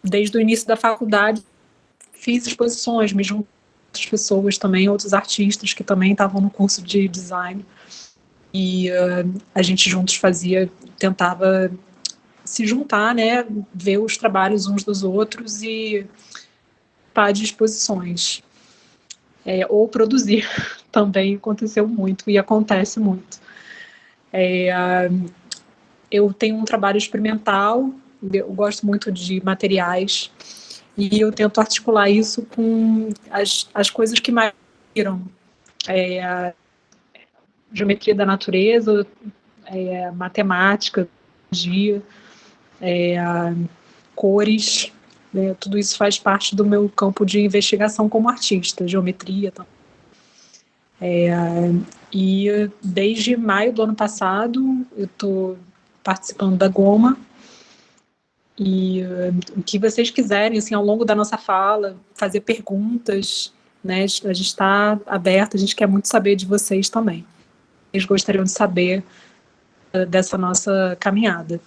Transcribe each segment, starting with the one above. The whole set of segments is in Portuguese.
desde o início da faculdade, fiz exposições, me juntei com outras pessoas também, outros artistas que também estavam no curso de design, e a gente juntos tentava se juntar, né, ver os trabalhos uns dos outros e participar de exposições, ou produzir. Também aconteceu muito e acontece muito. Eu tenho um trabalho experimental, eu gosto muito de materiais, e eu tento articular isso com as coisas que mais viram. A geometria da natureza, matemática, biologia, cores, né, tudo isso faz parte do meu campo de investigação como artista, geometria. E desde maio do ano passado eu estou participando da Goma, e o que vocês quiserem, assim, ao longo da nossa fala, fazer perguntas, né, a gente está aberto, a gente quer muito saber de vocês também. Eles gostariam de saber dessa nossa caminhada.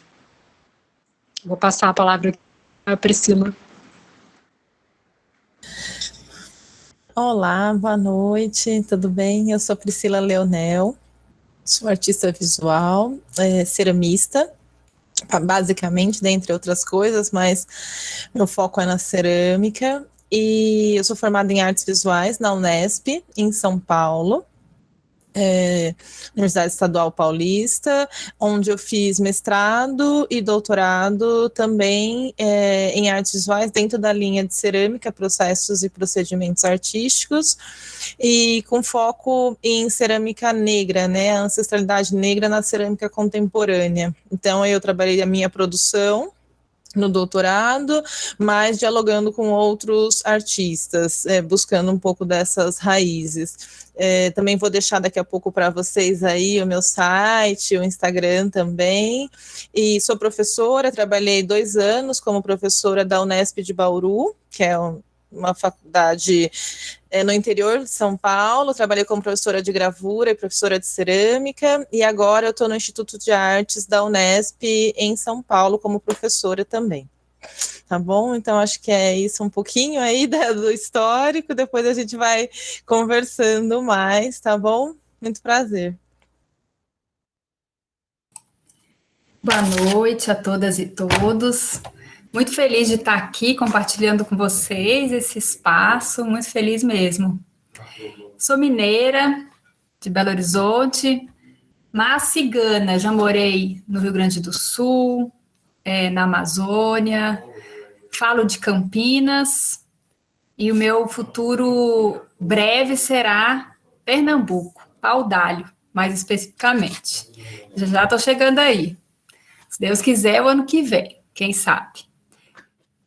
Vou passar a palavra à Priscila. Olá, boa noite, tudo bem? Eu sou Priscila Leonel, sou artista visual, ceramista, basicamente, dentre outras coisas, mas meu foco é na cerâmica, e eu sou formada em artes visuais na Unesp, em São Paulo, Universidade Estadual Paulista, onde eu fiz mestrado e doutorado também em artes visuais dentro da linha de cerâmica, processos e procedimentos artísticos, e com foco em cerâmica negra, né, a ancestralidade negra na cerâmica contemporânea. Então eu trabalhei a minha produção no doutorado, mas dialogando com outros artistas, buscando um pouco dessas raízes. Também vou deixar daqui a pouco para vocês aí o meu site, o Instagram também, e sou professora, trabalhei 2 anos como professora da Unesp de Bauru, que é uma faculdade no interior de São Paulo, trabalhei como professora de gravura e professora de cerâmica, e agora eu estou no Instituto de Artes da Unesp em São Paulo como professora também. Tá bom? Então acho que é isso um pouquinho aí do histórico, depois a gente vai conversando mais, tá bom? Muito prazer. Boa noite a todas e todos. Muito feliz de estar aqui compartilhando com vocês esse espaço, muito feliz mesmo. Sou mineira, de Belo Horizonte, mas cigana. Já morei no Rio Grande do Sul, na Amazônia, falo de Campinas, e o meu futuro breve será Pernambuco, Paudalho, mais especificamente. Já estou chegando aí. Se Deus quiser, o ano que vem, quem sabe.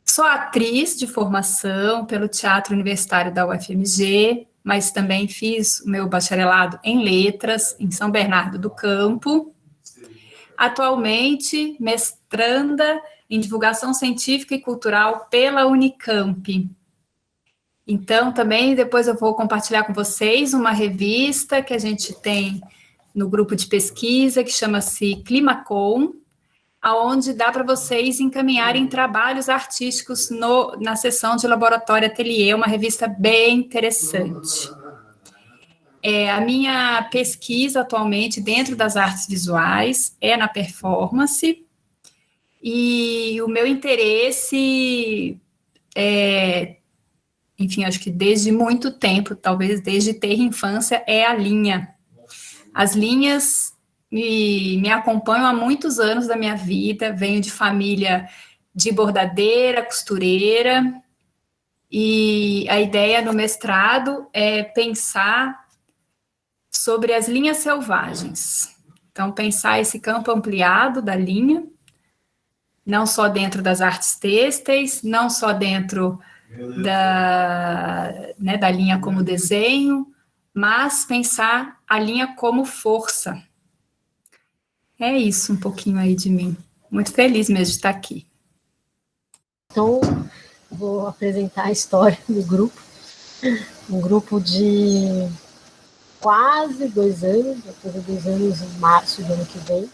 Sou atriz de formação pelo Teatro Universitário da UFMG, mas também fiz o meu bacharelado em letras em São Bernardo do Campo. Atualmente, mestranda em divulgação científica e cultural pela Unicamp. Então, também depois eu vou compartilhar com vocês uma revista que a gente tem no grupo de pesquisa, que chama-se Climacom, aonde dá para vocês encaminharem trabalhos artísticos na seção de Laboratório Ateliê, uma revista bem interessante. A minha pesquisa atualmente dentro das artes visuais é na performance, e o meu interesse enfim, acho que desde muito tempo, talvez desde ter infância, é a linha. As linhas me acompanham há muitos anos da minha vida, venho de família de bordadeira, costureira, e a ideia no mestrado é pensar sobre as linhas selvagens. Então, pensar esse campo ampliado da linha, não só dentro das artes têxteis, não só dentro da linha como desenho, mas pensar a linha como força. É isso, um pouquinho aí de mim. Muito feliz mesmo de estar aqui. Então, vou apresentar a história do grupo. Um grupo de quase 2 anos, vou fazer 2 anos em março do ano que vem.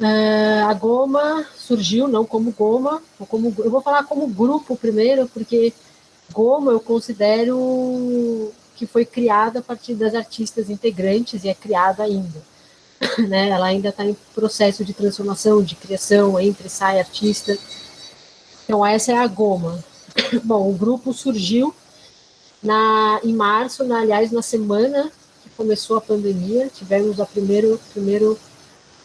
A Goma surgiu não como Goma, eu vou falar como grupo primeiro, porque Goma eu considero que foi criada a partir das artistas integrantes e é criada ainda. Né? Ela ainda está em processo de transformação, de criação, entra e sai artista. Então essa é a Goma. Bom, o grupo surgiu em março, aliás, na semana que começou a pandemia, tivemos o primeiro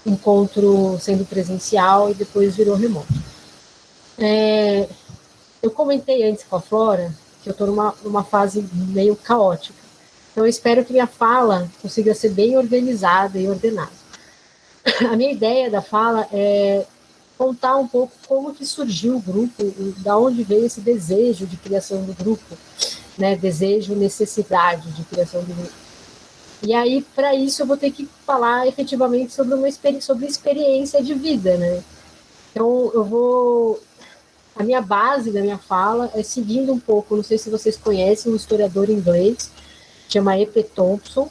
encontro sendo presencial e depois virou remoto. Eu comentei antes com a Flora que eu estou numa fase meio caótica. Então, eu espero que minha fala consiga ser bem organizada e ordenada. A minha ideia da fala é contar um pouco como que surgiu o grupo, da onde veio esse desejo de criação do grupo, né? Desejo, necessidade de criação do grupo. E aí, para isso, eu vou ter que falar efetivamente sobre experiência de vida, né? Então, a minha base da minha fala é seguindo um pouco, não sei se vocês conhecem um historiador inglês, chama E.P. Thompson,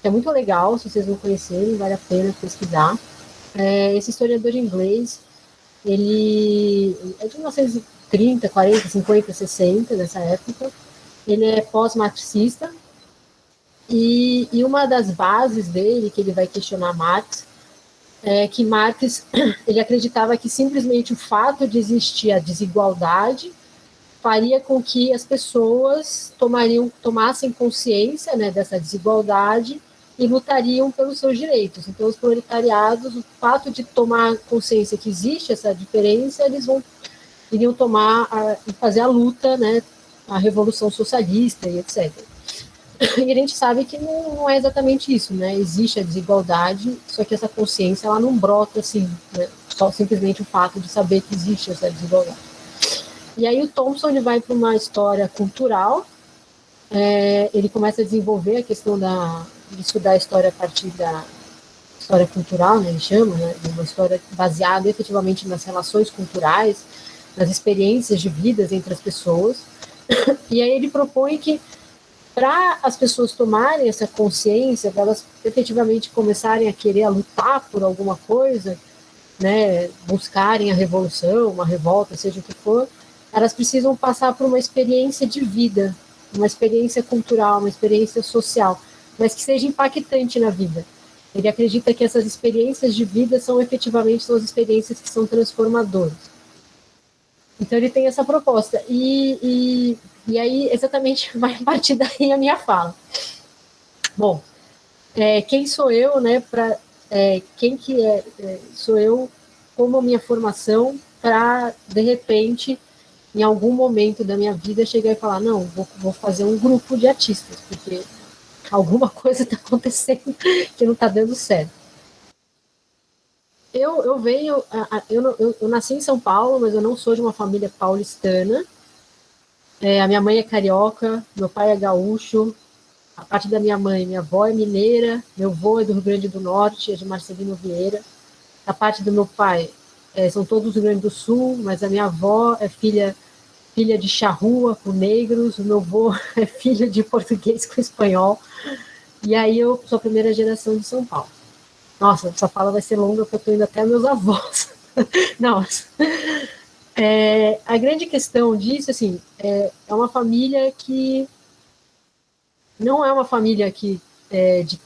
que é muito legal, se vocês não conhecerem, vale a pena pesquisar. Esse historiador inglês, ele é de 1930, 40, 50, 60, nessa época. Ele é pós-marxista, e uma das bases dele, que ele vai questionar Marx, é que Marx ele acreditava que simplesmente o fato de existir a desigualdade faria com que as pessoas tomassem consciência, né, dessa desigualdade e lutariam pelos seus direitos. Então, os proletariados, o fato de tomar consciência que existe essa diferença, eles iriam fazer a luta, né, a revolução socialista e etc. E a gente sabe que não é exatamente isso, né? Existe a desigualdade, só que essa consciência ela não brota assim, né? Só simplesmente o fato de saber que existe essa desigualdade. E aí o Thompson ele vai para uma história cultural, ele começa a desenvolver a questão de estudar a história a partir da história cultural, né? Ele chama, né? De uma história baseada efetivamente nas relações culturais, nas experiências de vidas entre as pessoas. E aí ele propõe que para as pessoas tomarem essa consciência, para elas efetivamente começarem a querer lutar por alguma coisa, né, buscarem a revolução, uma revolta, seja o que for, elas precisam passar por uma experiência de vida, uma experiência cultural, uma experiência social, mas que seja impactante na vida. Ele acredita que essas experiências de vida são efetivamente as experiências que são transformadoras. Então ele tem essa proposta. E aí, exatamente, vai partir daí a minha fala. Bom, quem sou eu, né, sou eu, como a minha formação, para, de repente, em algum momento da minha vida, chegar e falar, não, vou fazer um grupo de artistas, porque alguma coisa está acontecendo que não está dando certo. Eu nasci em São Paulo, mas eu não sou de uma família paulistana. A minha mãe é carioca, meu pai é gaúcho, a parte da minha mãe, minha avó é mineira, meu avô é do Rio Grande do Norte, é de Marcelino Vieira. A parte do meu pai são todos do Rio Grande do Sul, mas a minha avó é filha de charrua com negros, o meu avô é filho de português com espanhol. E aí eu sou a primeira geração de São Paulo. Nossa, essa fala vai ser longa porque eu estou indo até meus avós. Não, a grande questão disso, assim, é uma família que não é uma família que de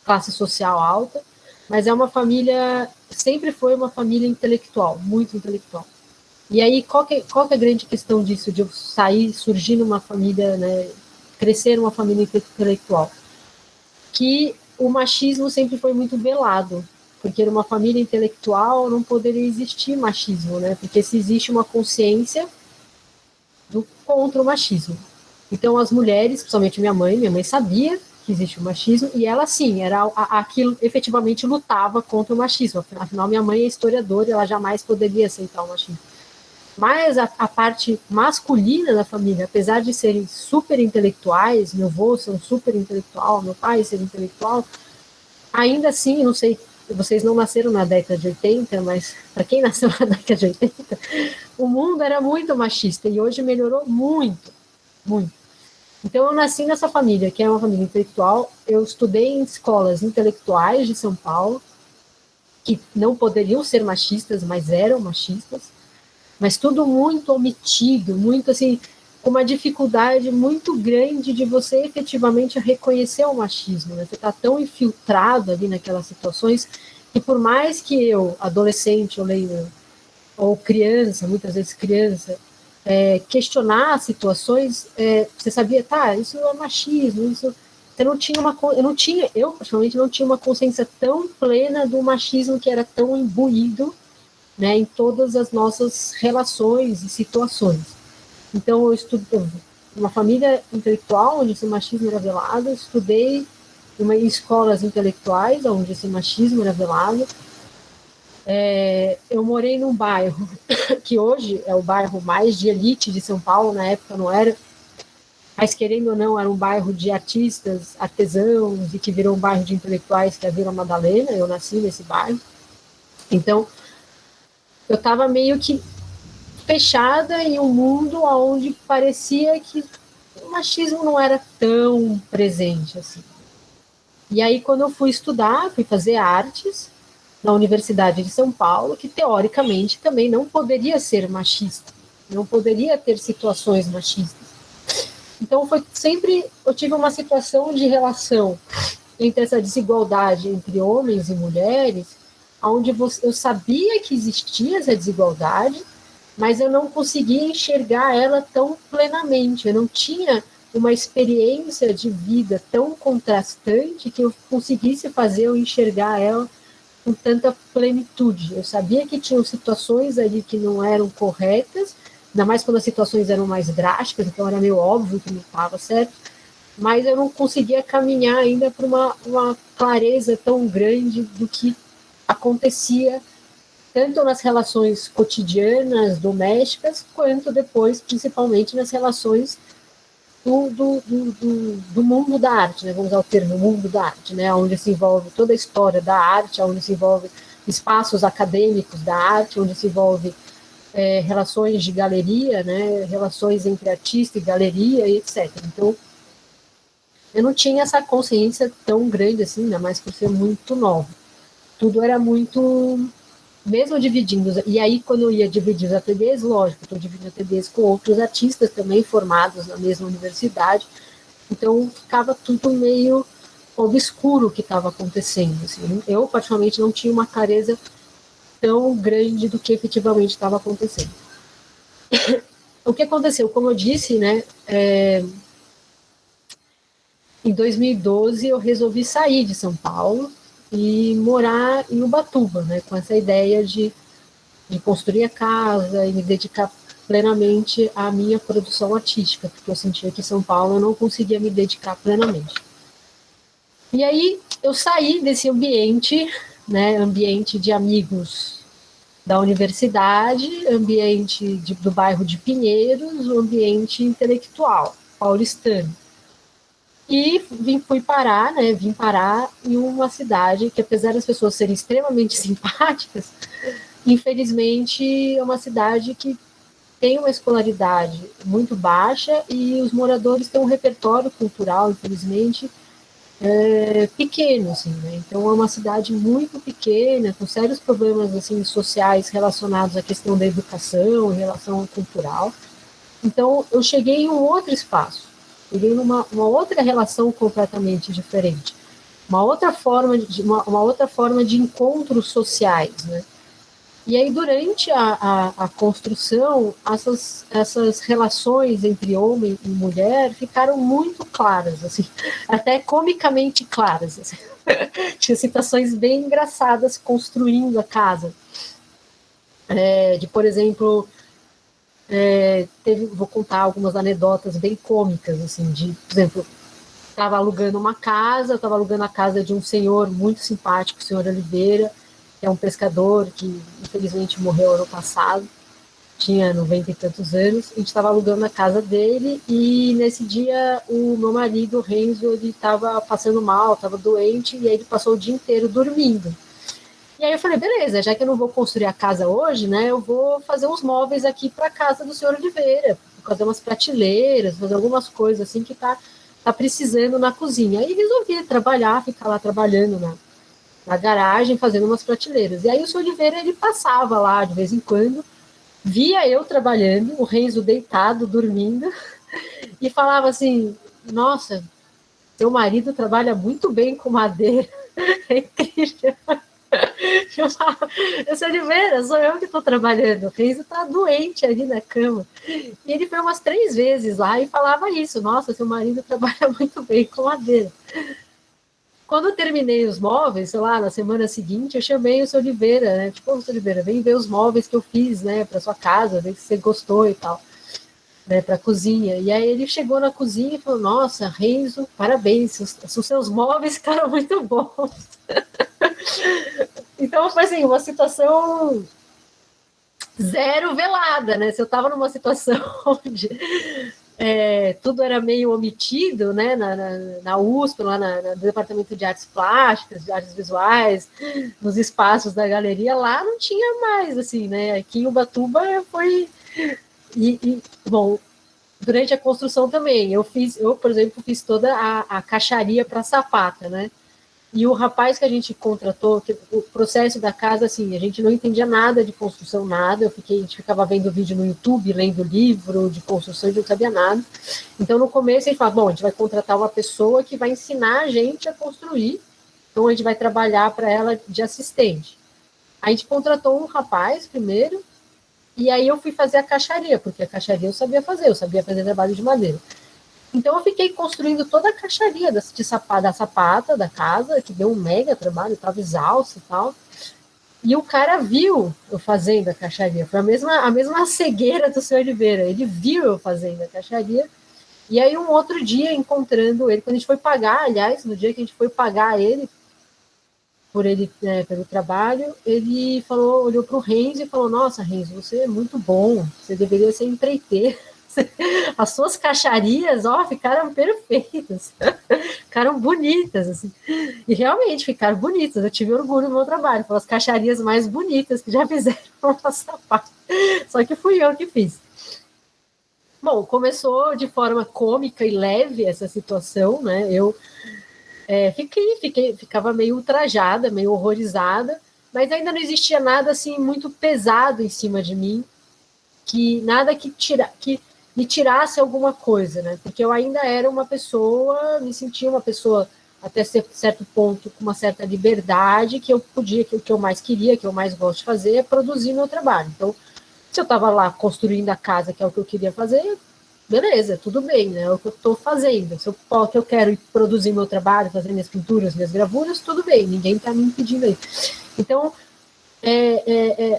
classe social alta, mas é uma família, sempre foi uma família intelectual, muito intelectual. E aí, qual que é a grande questão disso, de eu surgir numa família, né, crescer numa família intelectual? Que o machismo sempre foi muito velado, porque numa família intelectual não poderia existir machismo, né? Porque se existe uma consciência contra o machismo. Então as mulheres, principalmente minha mãe sabia que existe o machismo, e ela sim, era aquilo, efetivamente lutava contra o machismo, afinal minha mãe é historiadora e ela jamais poderia aceitar o machismo. Mas a parte masculina da família, apesar de serem super intelectuais, meu avô ser um super intelectual, meu pai ser intelectual, ainda assim, não sei, vocês não nasceram na década de 80, mas para quem nasceu na década de 80, o mundo era muito machista e hoje melhorou muito, muito. Então eu nasci nessa família, que é uma família intelectual, eu estudei em escolas intelectuais de São Paulo, que não poderiam ser machistas, mas eram machistas, mas tudo muito omitido, muito assim, com uma dificuldade muito grande de você efetivamente reconhecer o machismo, né? Você está tão infiltrado ali naquelas situações que por mais que eu, adolescente, ou criança, muitas vezes criança, questionar situações, você sabia, tá, isso é machismo, isso... Você não tinha eu particularmente não tinha uma consciência tão plena do machismo que era tão imbuído, né, em todas as nossas relações e situações. Então, eu estudei uma família intelectual, onde esse machismo era velado, estudei em escolas intelectuais, onde esse machismo era velado. Eu morei num bairro que hoje é o bairro mais de elite de São Paulo, na época não era, mas querendo ou não, era um bairro de artistas, artesãos, e que virou um bairro de intelectuais, que é a Vila Madalena. Eu nasci nesse bairro. Então, eu estava meio que fechada em um mundo onde parecia que o machismo não era tão presente assim. E aí, quando eu fui estudar, fui fazer artes na Universidade de São Paulo, que teoricamente também não poderia ser machista, não poderia ter situações machistas. Então, eu tive uma situação de relação entre essa desigualdade entre homens e mulheres, onde eu sabia que existia essa desigualdade, mas eu não conseguia enxergar ela tão plenamente. Eu não tinha uma experiência de vida tão contrastante que eu conseguisse fazer eu enxergar ela com tanta plenitude. Eu sabia que tinham situações ali que não eram corretas, ainda mais quando as situações eram mais drásticas, então era meio óbvio que não estava certo, mas eu não conseguia caminhar ainda para uma clareza tão grande do que acontecia, tanto nas relações cotidianas, domésticas, quanto depois, principalmente, nas relações do mundo da arte, né? Vamos usar o termo mundo da arte, né? Onde se envolve toda a história da arte, onde se envolve espaços acadêmicos da arte, onde se envolve relações de galeria, né, relações entre artista e galeria, e etc. Então, eu não tinha essa consciência tão grande assim, ainda mais por ser muito nova. Tudo era muito, mesmo dividindo, e aí quando eu ia dividir os ateliês, lógico, estou dividindo ateliês com outros artistas também formados na mesma universidade, então ficava tudo meio obscuro o que estava acontecendo. Assim. Eu, particularmente, não tinha uma clareza tão grande do que efetivamente estava acontecendo. O que aconteceu? Como eu disse, né, em 2012 eu resolvi sair de São Paulo e morar em Ubatuba, né, com essa ideia de construir a casa e me dedicar plenamente à minha produção artística, porque eu sentia que em São Paulo eu não conseguia me dedicar plenamente. E aí eu saí desse ambiente, né, ambiente de amigos da universidade, ambiente do bairro de Pinheiros, o ambiente intelectual paulistano. E vim parar em uma cidade que, apesar das pessoas serem extremamente simpáticas, infelizmente é uma cidade que tem uma escolaridade muito baixa e os moradores têm um repertório cultural, infelizmente, pequeno, assim, né? Então é uma cidade muito pequena, com sérios problemas assim sociais relacionados à questão da educação, relação cultural. Então eu cheguei em um outro espaço, cheguei numa outra relação completamente diferente, uma outra forma de encontros sociais, né? E aí, durante a construção, essas relações entre homem e mulher ficaram muito claras, assim, até comicamente claras. Assim. Tinha situações bem engraçadas construindo a casa. Por exemplo, vou contar algumas anedotas bem cômicas, assim, por exemplo, estava alugando a casa de um senhor muito simpático, o senhor Oliveira, que é um pescador que infelizmente morreu ano passado, tinha 90 e tantos anos. A gente estava alugando a casa dele e nesse dia o meu marido, o Renzo, ele estava passando mal, estava doente e aí ele passou o dia inteiro dormindo. E aí eu falei, beleza, já que eu não vou construir a casa hoje, né, eu vou fazer uns móveis aqui para a casa do senhor Oliveira, fazer umas prateleiras, fazer algumas coisas assim que tá precisando na cozinha. Aí resolvi ficar lá trabalhando na garagem, fazendo umas prateleiras. E aí o seu Oliveira, ele passava lá de vez em quando, via eu trabalhando, o Renzo deitado, dormindo, e falava assim, nossa, seu marido trabalha muito bem com madeira, é incrível. Eu falava, seu Oliveira, sou eu que estou trabalhando, o Renzo está doente ali na cama. E ele foi umas 3 vezes lá e falava isso, nossa, seu marido trabalha muito bem com madeira. Quando eu terminei os móveis, sei lá, na semana seguinte, eu chamei o seu Oliveira, né? Tipo, seu Oliveira, vem ver os móveis que eu fiz, né, para sua casa, ver se você gostou e tal, né, para a cozinha. E aí ele chegou na cozinha e falou: nossa, Renzo, parabéns, os seus móveis ficaram muito bons. Então, foi assim, uma situação zero velada, né? Se eu estava numa situação onde tudo era meio omitido, né, na USP, lá no Departamento de Artes Plásticas, de Artes Visuais, nos espaços da galeria, lá não tinha mais, assim, né, aqui em Ubatuba foi... bom, durante a construção também, eu, por exemplo, fiz toda a caixaria para sapata, né, e o rapaz que a gente contratou, que o processo da casa, assim, a gente não entendia nada de construção, nada. A gente ficava vendo vídeo no YouTube, lendo livro de construção, e não sabia nada. Então, no começo, a gente falava, bom, a gente vai contratar uma pessoa que vai ensinar a gente a construir, então a gente vai trabalhar para ela de assistente. A gente contratou um rapaz primeiro, e aí eu fui fazer a caixaria, porque a caixaria eu sabia fazer trabalho de madeira. Então eu fiquei construindo toda a caixaria da sapata da casa, que deu um mega trabalho, estava exausto e tal. E o cara viu eu fazendo a caixaria. Foi a mesma cegueira do seu Oliveira. Ele viu eu fazendo a caixaria. E aí um outro dia, encontrando ele, quando a gente foi pagar, aliás, no dia que a gente foi pagar ele, pelo trabalho, ele olhou para o Renzo e falou: nossa, Renzo, você é muito bom, você deveria ser empreiteiro. As suas caixarias, ficaram perfeitas, ficaram bonitas, assim. E realmente ficaram bonitas. Eu tive orgulho do meu trabalho, foram as caixarias mais bonitas que já fizeram no sapato. Só que fui eu que fiz. Bom, começou de forma cômica e leve essa situação, né? Eu ficava meio ultrajada, meio horrorizada, mas ainda não existia nada assim muito pesado em cima de mim, nada que me tirasse alguma coisa, né? Porque eu ainda era me sentia uma pessoa até certo ponto com uma certa liberdade, que eu podia, que o que eu mais queria, que eu mais gosto de fazer é produzir meu trabalho. Então, se eu estava lá construindo a casa, que é o que eu queria fazer, beleza, tudo bem, né? É o que eu estou fazendo. Se eu quero produzir meu trabalho, fazer minhas pinturas, minhas gravuras, tudo bem, ninguém está me impedindo aí. Então,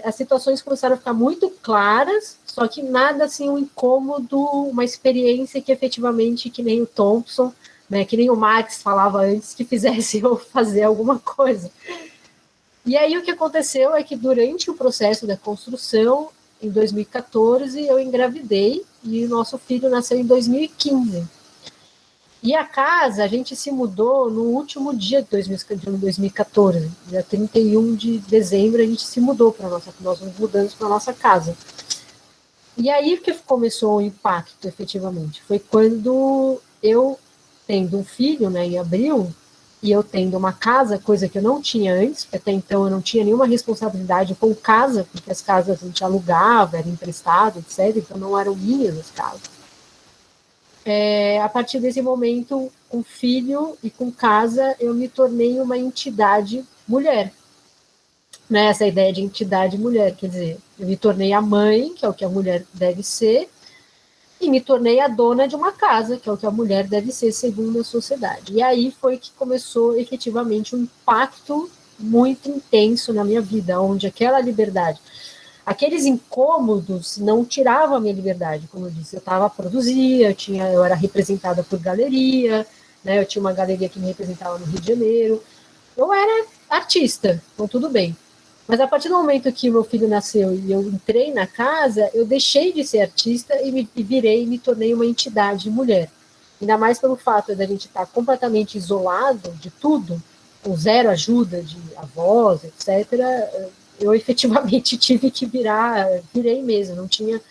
as situações começaram a ficar muito claras, só que nada assim um incômodo, uma experiência que efetivamente, que nem o Thompson, né, que nem o Marx falava antes, que fizesse eu fazer alguma coisa. E aí o que aconteceu é que durante o processo da construção, em 2014, eu engravidei e o nosso filho nasceu em 2015. E a casa, a gente se mudou no último dia de 2014, dia 31 de dezembro, a gente se mudou nós nos mudamos para a nossa casa. E aí que começou o impacto, efetivamente. Foi quando eu, tendo um filho, né, em abril, e eu tendo uma casa, coisa que eu não tinha antes, porque até então eu não tinha nenhuma responsabilidade com casa, porque as casas a gente alugava, era emprestado, etc., então não eram minhas as casas. A partir desse momento, com filho e com casa, eu me tornei uma entidade mulher. Né, essa ideia de entidade mulher, quer dizer, eu me tornei a mãe, que é o que a mulher deve ser, e me tornei a dona de uma casa, que é o que a mulher deve ser segundo a sociedade. E aí foi que começou efetivamente um impacto muito intenso na minha vida, onde aquela liberdade, aqueles incômodos não tiravam a minha liberdade, como eu disse, eu produzia, eu era representada por galeria, né, eu tinha uma galeria que me representava no Rio de Janeiro, eu era artista, então tudo bem. Mas a partir do momento que meu filho nasceu e eu entrei na casa, eu deixei de ser artista e me tornei uma entidade mulher. Ainda mais pelo fato de a gente estar completamente isolado de tudo, com zero ajuda de avós, etc., eu efetivamente tive que virei mesmo, não tinha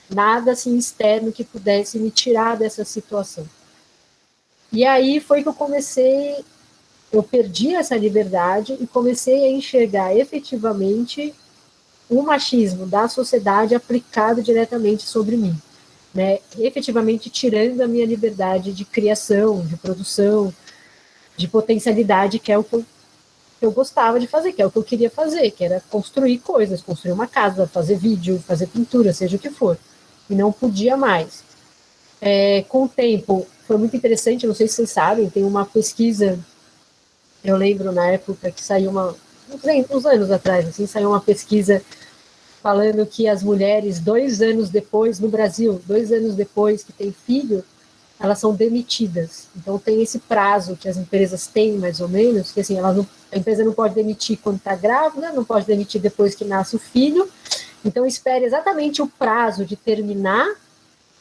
nada assim externo que pudesse me tirar dessa situação. E aí foi que eu comecei eu perdi essa liberdade e comecei a enxergar efetivamente o machismo da sociedade aplicado diretamente sobre mim, né? Efetivamente tirando a minha liberdade de criação, de produção, de potencialidade, que é o que eu gostava de fazer, que é o que eu queria fazer, que era construir coisas, construir uma casa, fazer vídeo, fazer pintura, seja o que for. E não podia mais. Com o tempo, foi muito interessante, não sei se vocês sabem, tem uma pesquisa, eu lembro na época que saiu uns anos atrás, assim, saiu uma pesquisa falando que as mulheres, 2 anos depois, no Brasil, 2 anos depois que tem filho, elas são demitidas. Então tem esse prazo que as empresas têm, mais ou menos, que assim, a empresa não pode demitir quando está grávida, não pode demitir depois que nasce o filho, então espere exatamente o prazo de terminar,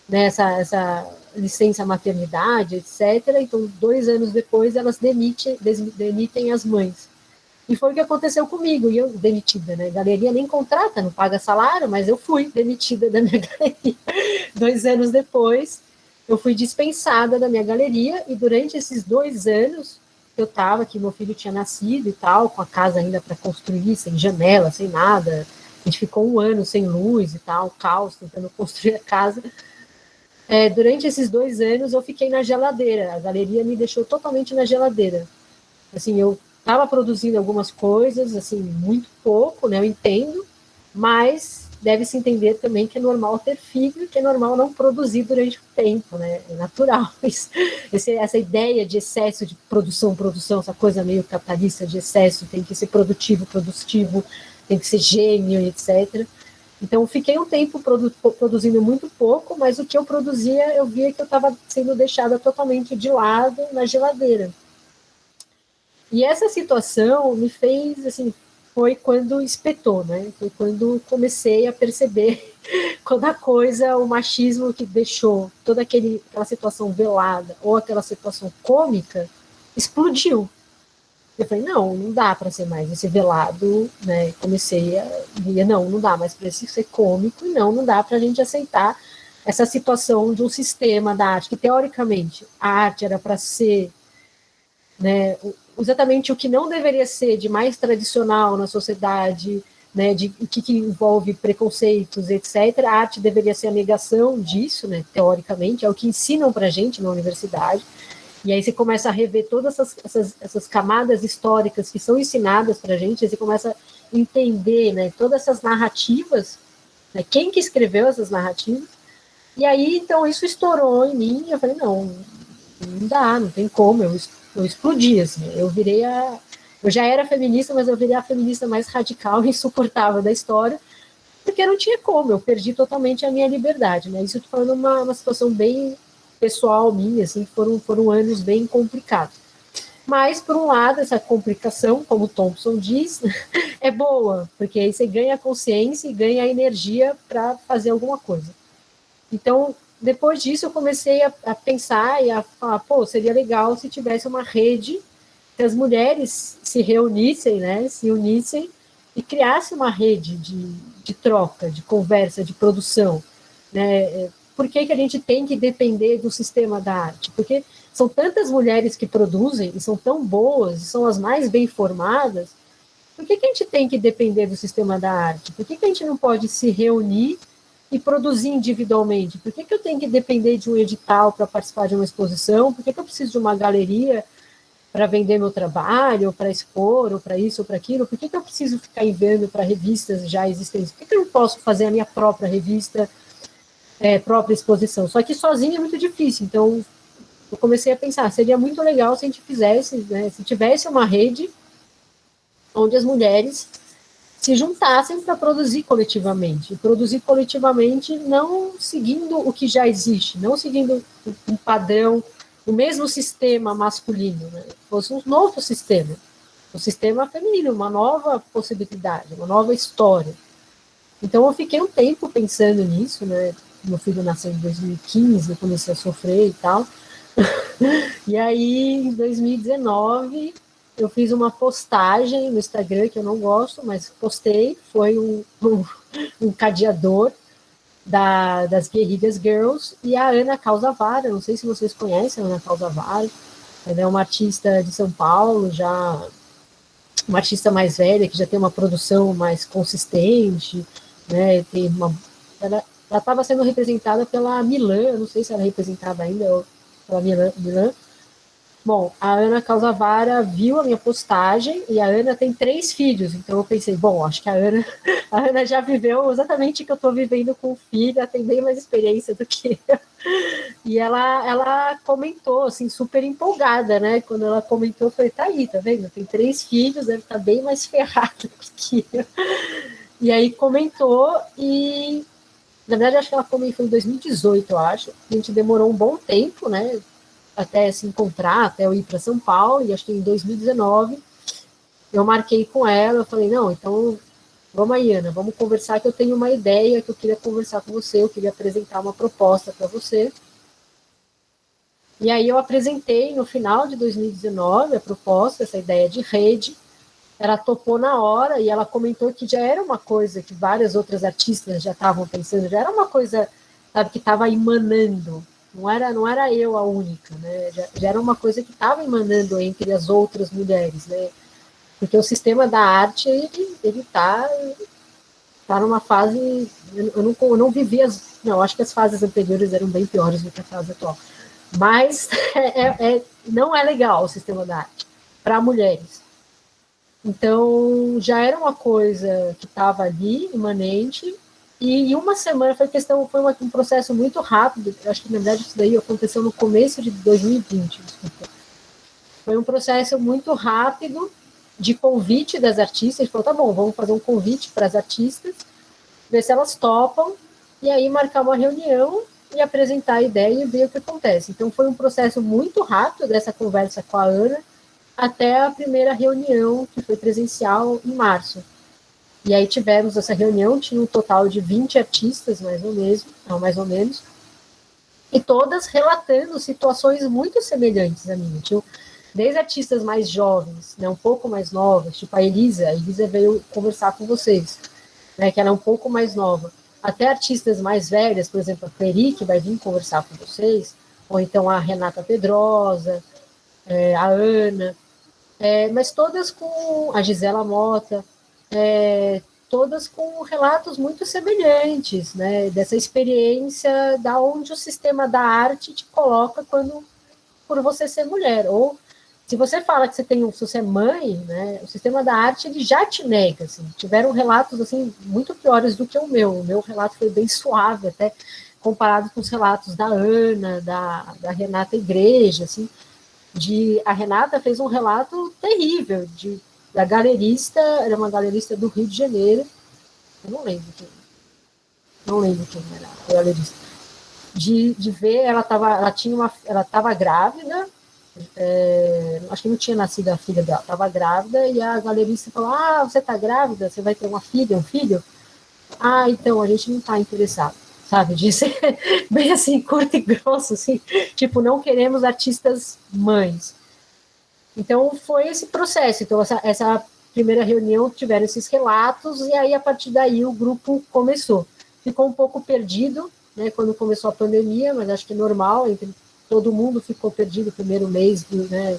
né, essa licença maternidade, etc. Então 2 anos depois elas demitem as mães. E foi o que aconteceu comigo, e eu demitida, né? Galeria nem contrata, não paga salário, mas eu fui demitida da minha galeria. 2 anos depois, eu fui dispensada da minha galeria, e durante esses 2 anos, eu estava, que meu filho tinha nascido e tal, com a casa ainda para construir, sem janela, sem nada. A gente ficou 1 ano sem luz e tal, caos, tentando construir a casa. Durante esses 2 anos, eu fiquei na geladeira. A galeria me deixou totalmente na geladeira. Assim, eu estava produzindo algumas coisas, assim, muito pouco, né, eu entendo, mas deve-se entender também que é normal ter filho e que é normal não produzir durante o tempo, né, é natural. Essa ideia de excesso de produção, essa coisa meio capitalista de excesso, tem que ser produtivo, tem que ser gênio, etc. Então, fiquei um tempo produzindo muito pouco, mas o que eu produzia, eu via que eu estava sendo deixada totalmente de lado na geladeira. E essa situação me fez, assim, foi quando espetou, né? Foi quando comecei a perceber quando a coisa, o machismo que deixou toda aquela situação velada ou aquela situação cômica explodiu. Eu falei, não dá para ser mais esse velado, né? Comecei a ver, não dá mais para ser cômico, e não dá para a gente aceitar essa situação de um sistema da arte, que teoricamente a arte era para ser, né, exatamente o que não deveria ser de mais tradicional na sociedade, né, de que envolve preconceitos, etc. A arte deveria ser a negação disso, né, teoricamente, é o que ensinam para a gente na universidade. E aí você começa a rever todas essas camadas históricas que são ensinadas para a gente, aí você começa a entender, né, todas essas narrativas, né, quem que escreveu essas narrativas, e aí, então, isso estourou em mim, e eu falei, não dá, não tem como, eu explodi, assim, eu já era feminista, mas eu virei a feminista mais radical e insuportável da história, porque não tinha como, eu perdi totalmente a minha liberdade, né, isso eu tô falando uma situação bem pessoal minha, assim, foram anos bem complicados. Mas, por um lado, essa complicação, como o Thompson diz, é boa, porque aí você ganha consciência e ganha energia para fazer alguma coisa. Então, depois disso, eu comecei a pensar e a falar, seria legal se tivesse uma rede que as mulheres se reunissem, né, se unissem e criassem uma rede de troca, de conversa, de produção, né. Por que a gente tem que depender do sistema da arte? Porque são tantas mulheres que produzem e são tão boas, e são as mais bem formadas, por que a gente tem que depender do sistema da arte? Por que a gente não pode se reunir e produzir individualmente? Por que eu tenho que depender de um edital para participar de uma exposição? Por que eu preciso de uma galeria para vender meu trabalho, ou para expor, ou para isso, ou para aquilo? Por que eu preciso ficar enviando para revistas já existentes? Por que eu não posso fazer a minha própria revista, própria exposição? Só que sozinha é muito difícil, então eu comecei a pensar, seria muito legal se a gente fizesse, né, se tivesse uma rede onde as mulheres se juntassem para produzir coletivamente. E produzir coletivamente não seguindo o que já existe, não seguindo um padrão, o mesmo sistema masculino, né? Fosse um novo sistema, um sistema feminino, uma nova possibilidade, uma nova história. Então eu fiquei um tempo pensando nisso, né? Meu filho nasceu em 2015, eu comecei a sofrer e tal. E aí, em 2019, eu fiz uma postagem no Instagram, que eu não gosto, mas postei, foi um cadeador das Guerrillas Girls, e a Ana Calzavara, não sei se vocês conhecem a Ana Calzavara, Ela é uma artista de São Paulo, já uma artista mais velha, que já tem uma produção mais consistente, né? Ela estava sendo representada pela Milan, não sei se ela é representada ainda, ou pela Milan. Bom, a Ana Causavara viu a minha postagem e a Ana tem 3 filhos, então eu pensei, bom, acho que a Ana já viveu exatamente o que eu estou vivendo com o filho, ela tem bem mais experiência do que eu. E ela comentou, assim, super empolgada, né? Quando ela comentou, eu falei, tá aí, tá vendo? Tem 3 filhos, deve estar bem mais ferrada do que eu. E aí comentou e, na verdade, acho que ela comentou em 2018, eu acho. A gente demorou um bom tempo, né? Até se encontrar, até eu ir para São Paulo, e acho que em 2019 eu marquei com ela, eu falei, não, então vamos aí, Ana, vamos conversar, que eu tenho uma ideia, que eu queria conversar com você, eu queria apresentar uma proposta para você. E aí eu apresentei no final de 2019 a proposta, essa ideia de rede, ela topou na hora, e ela comentou que já era uma coisa que várias outras artistas já estavam pensando, já era uma coisa, sabe, que estava emanando. Não era eu a única, né? Já era uma coisa que estava emanando entre as outras mulheres, né? Porque o sistema da arte, ele tá numa fase... Eu não vivi não, acho que as fases anteriores eram bem piores do que a fase atual. Mas não é legal o sistema da arte para mulheres. Então, já era uma coisa que estava ali, imanente. E uma semana foi um processo muito rápido. Acho que, na verdade, isso daí aconteceu no começo de 2020, desculpa. Foi um processo muito rápido de convite das artistas. A gente falou, tá bom, vamos fazer um convite para as artistas, ver se elas topam, e aí marcar uma reunião e apresentar a ideia e ver o que acontece. Então, foi um processo muito rápido dessa conversa com a Ana até a primeira reunião, que foi presencial, em março. E aí tivemos essa reunião, tinha um total de 20 artistas, mais ou menos, e todas relatando situações muito semelhantes a mim. Tinham desde artistas mais jovens, né, um pouco mais novas, tipo a Elisa veio conversar com vocês, né, que ela é um pouco mais nova, até artistas mais velhas, por exemplo, a Peri, que vai vir conversar com vocês, ou então a Renata Pedrosa, a Ana, mas todas com a Gisela Mota, todas com relatos muito semelhantes, né, dessa experiência da onde o sistema da arte te coloca por você ser mulher, ou se você fala que se você é mãe, né, o sistema da arte ele já te nega, assim. Tiveram relatos assim muito piores do que o meu relato foi bem suave, até comparado com os relatos da Ana, da Renata Igreja, assim, a Renata fez um relato terrível da galerista, era uma galerista do Rio de Janeiro, eu não lembro quem era a galerista, de ver, ela estava grávida, acho que não tinha nascido a filha dela, estava grávida, e a galerista falou, você está grávida, você vai ter uma filha, um filho? Então, a gente não está interessado, sabe, disse bem assim, curto e grosso, assim, tipo, não queremos artistas mães. Então, foi esse processo. Então, essa primeira reunião tiveram esses relatos, e aí, a partir daí, o grupo começou. Ficou um pouco perdido, né, quando começou a pandemia, mas acho que é normal, todo mundo ficou perdido no primeiro mês, né,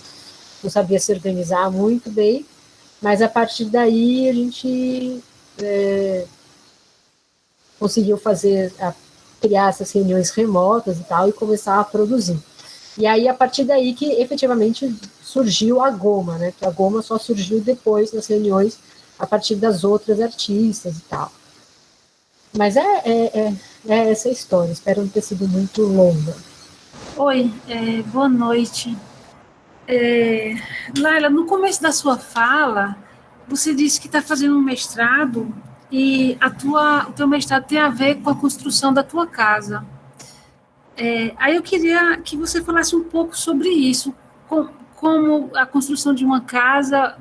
não sabia se organizar muito bem, mas a partir daí a gente conseguiu criar essas reuniões remotas e tal, e começar a produzir. E aí, a partir daí que efetivamente surgiu a Goma, né? Que a Goma só surgiu depois nas reuniões, a partir das outras artistas e tal. Mas é essa a história, espero não ter sido muito longa. Oi, boa noite. Laila, no começo da sua fala, você disse que está fazendo um mestrado e o teu mestrado tem a ver com a construção da tua casa. Aí eu queria que você falasse um pouco sobre isso, como a construção de uma casa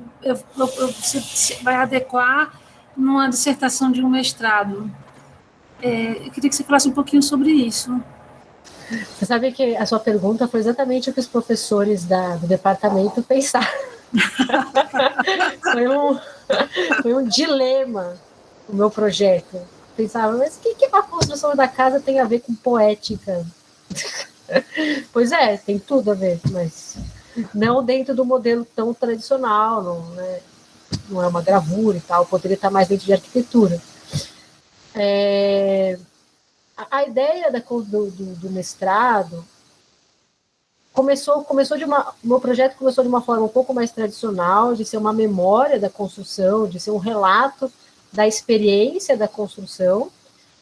você vai adequar numa dissertação de um mestrado. Eu queria que você falasse um pouquinho sobre isso. Você sabe que a sua pergunta foi exatamente o que os professores do departamento pensaram. Foi um dilema o meu projeto. Pensava, mas o que a construção da casa tem a ver com poética? Pois tem tudo a ver, mas não dentro do modelo tão tradicional, não é uma gravura e tal, poderia estar mais dentro de arquitetura. A ideia do mestrado meu projeto começou de uma forma um pouco mais tradicional, de ser uma memória da construção, de ser um relato da experiência da construção,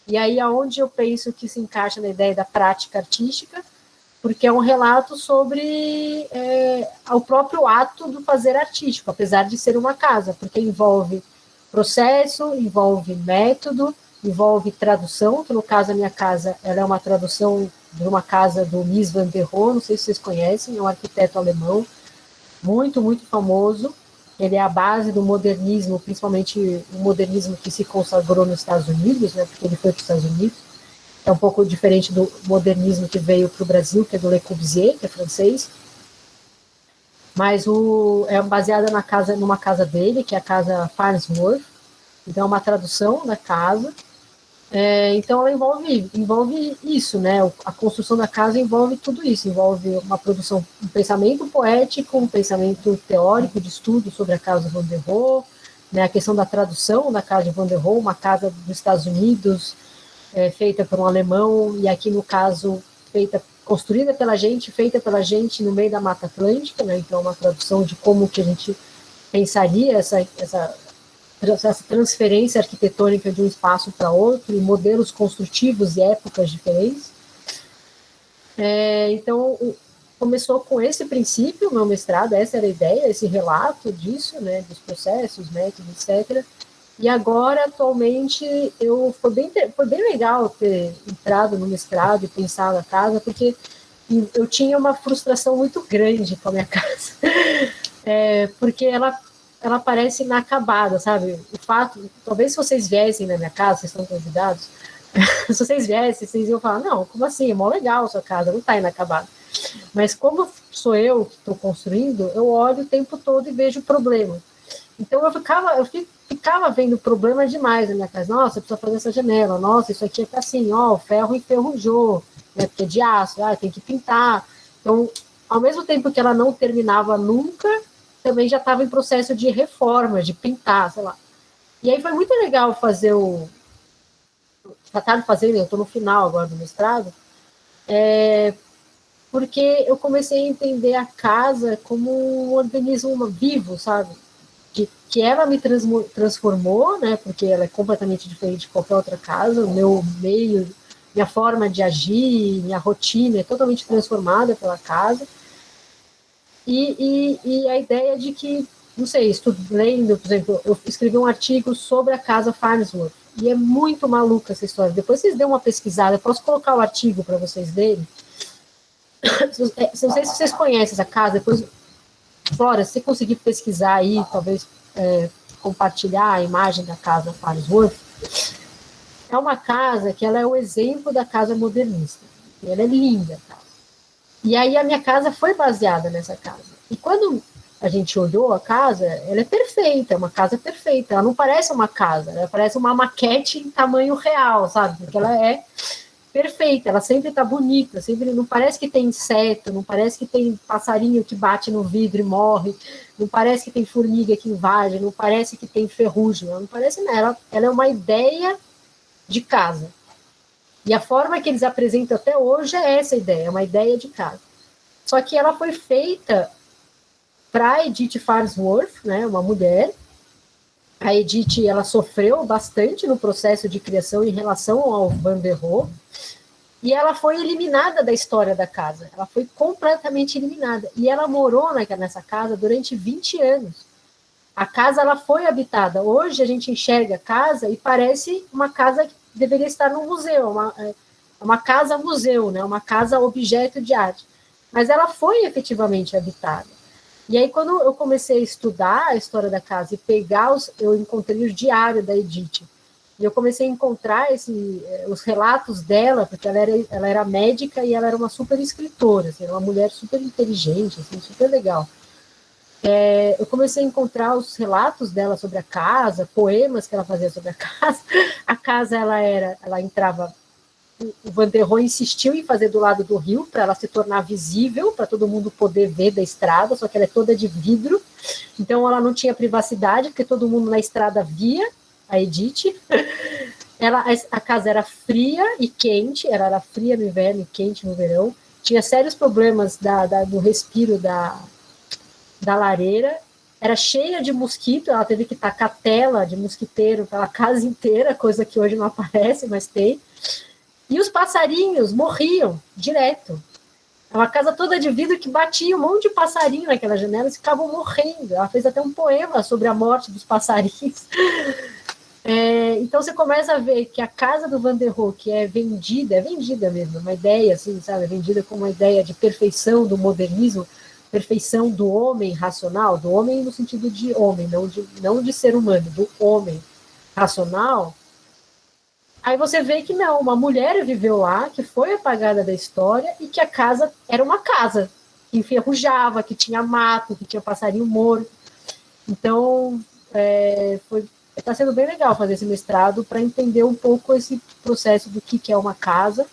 e aí aonde eu penso que se encaixa na ideia da prática artística, porque é um relato sobre o próprio ato do fazer artístico, apesar de ser uma casa, porque envolve processo, envolve método, envolve tradução, que no caso a minha casa ela é uma tradução de uma casa do Mies van der Rohe, não sei se vocês conhecem, é um arquiteto alemão, muito, muito famoso. Ele é a base do modernismo, principalmente o modernismo que se consagrou nos Estados Unidos, né, porque ele foi para os Estados Unidos. É um pouco diferente do modernismo que veio para o Brasil, que é do Le Corbusier, que é francês. Mas é baseada numa casa dele, que é a casa Farnsworth. Então, é uma tradução da casa. Então, ela envolve isso, né? A construção da casa envolve tudo isso. Envolve uma produção, um pensamento poético, um pensamento teórico de estudo sobre a casa de Van der Rohe, né? A questão da tradução da casa de Van der Rohe, uma casa dos Estados Unidos, feita por um alemão, e aqui, no caso, construída pela gente, feita pela gente no meio da Mata Atlântica, né? Então, uma tradução de como que a gente pensaria essa transferência arquitetônica de um espaço para outro, e modelos construtivos e épocas diferentes. Então, começou com esse princípio, meu mestrado, essa era a ideia, esse relato disso, né, dos processos, métodos, etc. E agora, atualmente, foi bem legal ter entrado no mestrado e pensado na casa, porque eu tinha uma frustração muito grande com a minha casa, porque ela parece inacabada, sabe? O fato, talvez se vocês viessem na minha casa, vocês estão convidados, se vocês viessem, vocês iam falar, não, como assim? É mó legal a sua casa, não está inacabada. Mas como sou eu que estou construindo, eu olho o tempo todo e vejo problema. Então eu ficava vendo problema demais na minha casa. Nossa, precisa fazer essa janela. Nossa, isso aqui é assim, o ferro enferrujou, né? Porque é de aço, tem que pintar. Então, ao mesmo tempo que ela não terminava nunca, também já estava em processo de reforma, de pintar, sei lá. E aí foi muito legal fazer tratar de fazer, eu estou no final agora do mestrado, porque eu comecei a entender a casa como um organismo vivo, sabe? Que ela me transformou, né? Porque ela é completamente diferente de qualquer outra casa, o meu meio, minha forma de agir, minha rotina é totalmente transformada pela casa. E a ideia de que, não sei, lendo, por exemplo, eu escrevi um artigo sobre a casa Farnsworth, e é muito maluca essa história. Depois vocês dêem uma pesquisada, eu posso colocar o artigo para vocês verem. Não sei se vocês conhecem essa casa, depois, Flora, se você conseguir pesquisar aí, talvez compartilhar a imagem da casa Farnsworth, é uma casa que ela é o exemplo da casa modernista. Ela é linda, tá? E aí a minha casa foi baseada nessa casa. E quando a gente olhou a casa, ela é perfeita, é uma casa perfeita. Ela não parece uma casa, ela parece uma maquete em tamanho real, sabe? Porque ela é perfeita, ela sempre está bonita, sempre não parece que tem inseto, não parece que tem passarinho que bate no vidro e morre, não parece que tem formiga que invade, não parece que tem ferrugem, ela não parece nada. Ela é uma ideia de casa. E a forma que eles apresentam até hoje é essa ideia, é uma ideia de casa. Só que ela foi feita para a Edith Farnsworth, né, uma mulher. A Edith, ela sofreu bastante no processo de criação em relação ao Van der Rohe, e ela foi eliminada da história da casa. Ela foi completamente eliminada. E ela morou nessa casa durante 20 anos. A casa, ela foi habitada. Hoje a gente enxerga a casa e parece uma casa que deveria estar no museu, uma casa-museu, né? Uma casa-objeto de arte. Mas ela foi efetivamente habitada. E aí, quando eu comecei a estudar a história da casa e eu encontrei o diário da Edith. E eu comecei a encontrar os relatos dela, porque ela era médica e ela era uma super escritora, assim, uma mulher super inteligente, assim, super legal. Eu comecei a encontrar os relatos dela sobre a casa, poemas que ela fazia sobre a casa. A casa, ela entrava o Van der Rohe insistiu em fazer do lado do rio, para ela se tornar visível, para todo mundo poder ver da estrada, só que ela é toda de vidro, então ela não tinha privacidade, porque todo mundo na estrada via a Edith. A casa era fria e quente, ela era fria no inverno e quente no verão, tinha sérios problemas do respiro da lareira, era cheia de mosquito, ela teve que tacar tela de mosquiteiro pela casa inteira, coisa que hoje não aparece, mas tem. E os passarinhos morriam direto. É uma casa toda de vidro que batia um monte de passarinho naquela janela e ficavam morrendo. Ela fez até um poema sobre a morte dos passarinhos. Então você começa a ver que a casa do Van der Rohe, que é vendida mesmo, uma ideia, assim, sabe, vendida como uma ideia de perfeição do modernismo, perfeição do homem racional, do homem no sentido de homem, não de ser humano, do homem racional. Aí você vê que não, uma mulher viveu lá, que foi apagada da história, e que a casa era uma casa, que enferrujava, que tinha mato, que tinha passarinho morto. Então, está sendo bem legal fazer esse mestrado para entender um pouco esse processo do que é uma casa,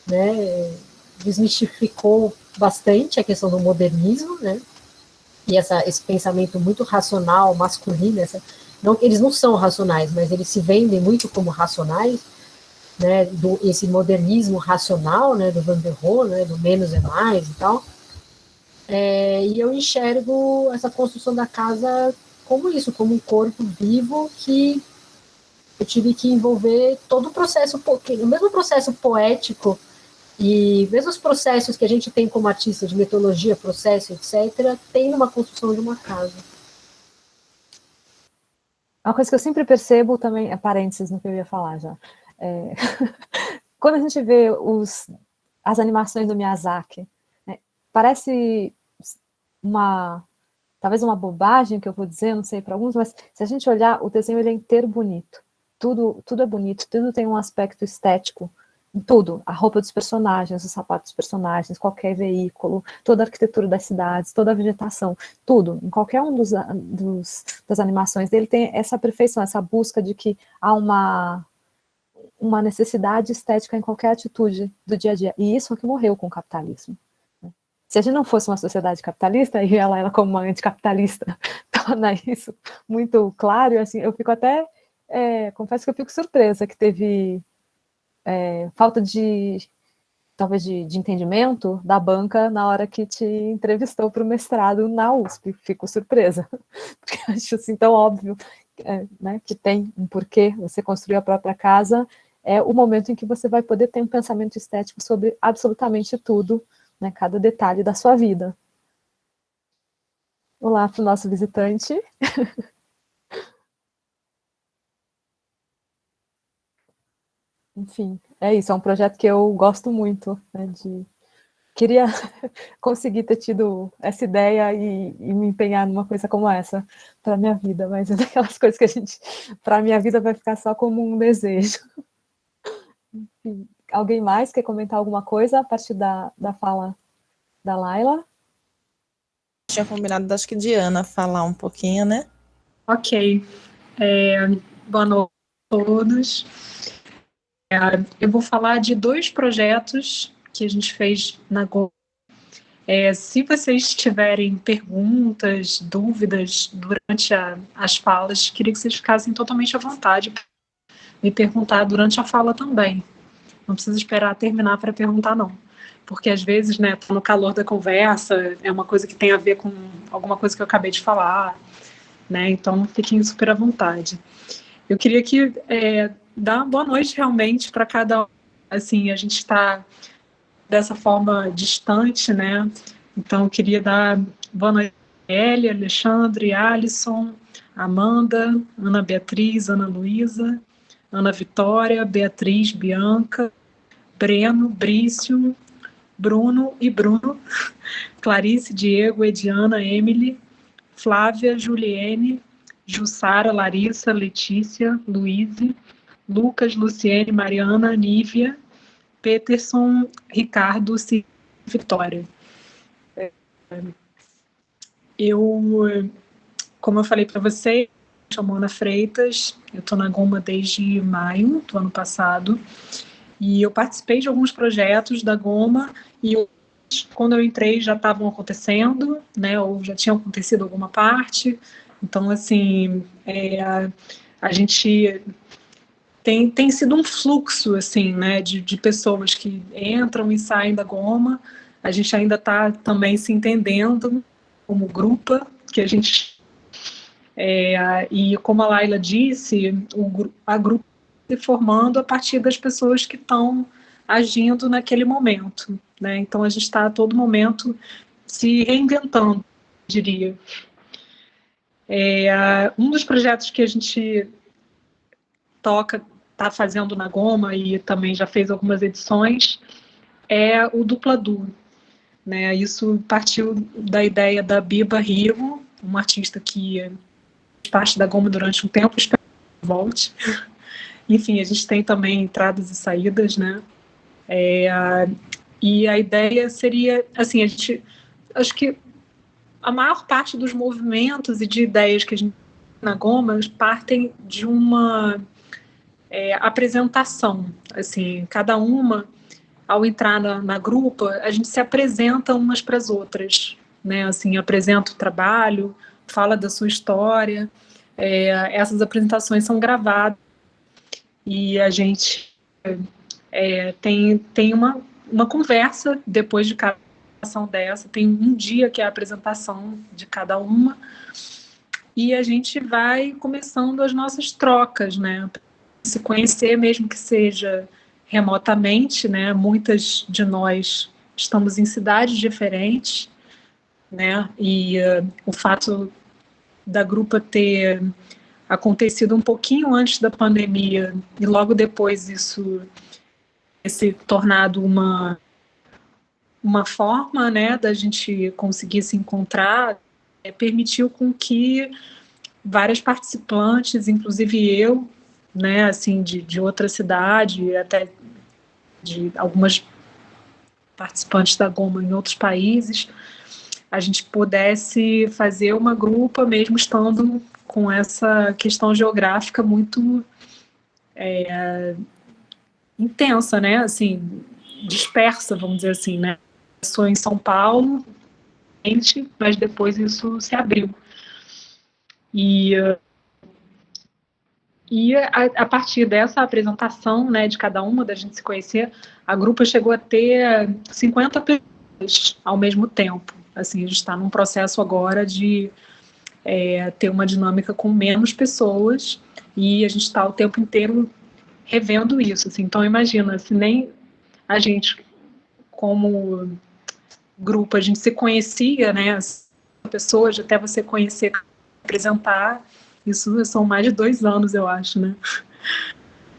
né? Desmistificou bastante a questão do modernismo, né? E esse pensamento muito racional, masculino, eles não são racionais, mas eles se vendem muito como racionais, né, esse modernismo racional, né, do Van der Rohe, né, do menos é mais e tal. E eu enxergo essa construção da casa como isso, como um corpo vivo que eu tive que envolver todo o processo, o mesmo processo poético e mesmo os processos que a gente tem como artista de metodologia, processo, etc., tem numa construção de uma casa. Uma coisa que eu sempre percebo também, parênteses no que eu ia falar já, quando a gente vê as animações do Miyazaki, né, parece talvez uma bobagem que eu vou dizer, não sei para alguns, mas se a gente olhar, o desenho ele é inteiro bonito, tudo é bonito, tudo tem um aspecto estético, tudo, a roupa dos personagens, os sapatos dos personagens, qualquer veículo, toda a arquitetura das cidades, toda a vegetação, tudo, em qualquer um das animações dele tem essa perfeição, essa busca de que há uma necessidade estética em qualquer atitude do dia a dia, e isso é o que morreu com o capitalismo. Se a gente não fosse uma sociedade capitalista, e ela como uma anticapitalista torna isso muito claro, assim, eu fico até, confesso que eu fico surpresa que teve falta talvez de entendimento da banca na hora que te entrevistou para o mestrado na USP. Fico surpresa, porque acho assim tão óbvio, né, que tem um porquê você construir a própria casa, é o momento em que você vai poder ter um pensamento estético sobre absolutamente tudo, né, cada detalhe da sua vida. Olá para o nosso visitante. Enfim, é isso, é um projeto que eu gosto muito, né, queria conseguir ter tido essa ideia e me empenhar numa coisa como essa para a minha vida, mas é daquelas coisas que para a minha vida vai ficar só como um desejo. Enfim, alguém mais quer comentar alguma coisa a partir da fala da Laila? Tinha combinado, acho que Diana falar um pouquinho, né? Ok. Boa noite a todos. Eu vou falar de 2 projetos que a gente fez na Goma. Se vocês tiverem perguntas, dúvidas durante as falas, queria que vocês ficassem totalmente à vontade para me perguntar durante a fala também. Não precisa esperar terminar para perguntar, não. Porque às vezes, né, tô no calor da conversa, é uma coisa que tem a ver com alguma coisa que eu acabei de falar, né? Então fiquem super à vontade. Eu queria dar boa noite realmente para cada um. Assim, a gente está dessa forma distante, né? Então eu queria dar boa noite a Elie, Alexandre, Alisson, Amanda, Ana Beatriz, Ana Luísa, Ana Vitória, Beatriz, Bianca, Breno, Brício, Bruno e Bruno, Clarice, Diego, Ediana, Emily, Flávia, Juliene, Jussara, Larissa, Letícia, Luíse, Lucas, Luciene, Mariana, Nívia, Peterson, Ricardo, Cid, Vitória. Como eu falei para vocês, eu sou Ana Freitas, eu estou na Goma desde maio do ano passado, E eu participei de alguns projetos da Goma e quando eu entrei já estavam acontecendo, né, ou já tinha acontecido alguma parte. Então, assim, a gente tem sido um fluxo, assim, né, de pessoas que entram e saem da Goma. A gente ainda está também se entendendo como grupo, que a gente... e como a Laila disse, a grupo se formando a partir das pessoas que estão agindo naquele momento, né? Então a gente está a todo momento se reinventando, diria. Um dos projetos que a gente está fazendo na Goma e também já fez algumas edições é o Dupladu, né? Isso partiu da ideia da Biba Rivo, uma artista que fez parte da Goma durante um tempo, espero que volte. Enfim, a gente tem também entradas e saídas, né? E a ideia seria, assim, acho que a maior parte dos movimentos e de ideias que a gente tem na Goma partem de uma apresentação, assim, cada uma, ao entrar na grupa, a gente se apresenta umas para as outras, né? Assim, apresenta o trabalho, fala da sua história, essas apresentações são gravadas e a gente tem uma conversa depois de cada apresentação dessa, tem um dia que é a apresentação de cada uma e a gente vai começando as nossas trocas, né? Se conhecer, mesmo que seja remotamente, né? Muitas de nós estamos em cidades diferentes, né? E o fato da grupa ter acontecido um pouquinho antes da pandemia e logo depois isso se tornado uma forma, né, da gente conseguir se encontrar, permitiu com que várias participantes, inclusive eu, né, assim, de outra cidade, até de algumas participantes da Goma em outros países, a gente pudesse fazer uma grupa mesmo estando com essa questão geográfica muito intensa, né, assim, dispersa, vamos dizer assim, né. Começou em São Paulo, mas depois isso se abriu. E a partir dessa apresentação, né, de cada uma, da gente se conhecer, a grupa chegou a ter 50 pessoas ao mesmo tempo. Assim, a gente está num processo agora de ter uma dinâmica com menos pessoas e a gente está o tempo inteiro revendo isso. Assim. Então, imagina, se nem a gente, como grupo, a gente se conhecia, né, as pessoas, até você conhecer, apresentar, isso são mais de 2 anos, eu acho, né?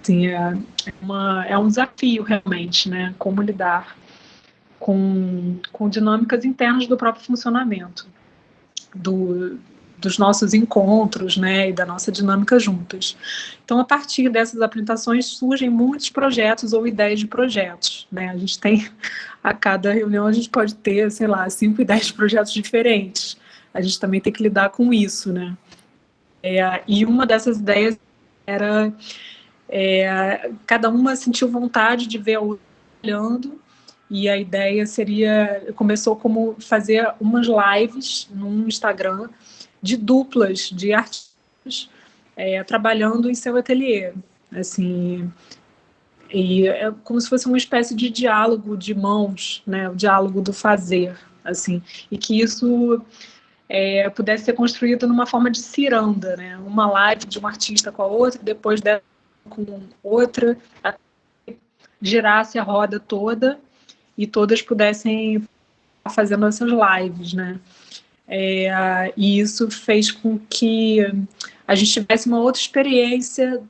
Assim, é um desafio, realmente, né? Como lidar com dinâmicas internas do próprio funcionamento, dos nossos encontros, né? E da nossa dinâmica juntas. Então, a partir dessas apresentações, surgem muitos projetos ou ideias de projetos, né? A gente tem, a cada reunião, a gente pode ter, sei lá, 5 ideias de projetos diferentes. A gente também tem que lidar com isso, né? E uma dessas ideias era cada uma sentiu vontade de ver a outra olhando, e a ideia começou como fazer umas lives no Instagram de duplas de artistas trabalhando em seu ateliê, assim, e é como se fosse uma espécie de diálogo de mãos, né, o diálogo do fazer, assim, e que isso pudesse ser construído numa forma de ciranda, né? Uma live de um artista com a outra, depois dela com outra, até girasse a roda toda e todas pudessem estar fazendo essas lives, né? E isso fez com que a gente tivesse uma outra experiência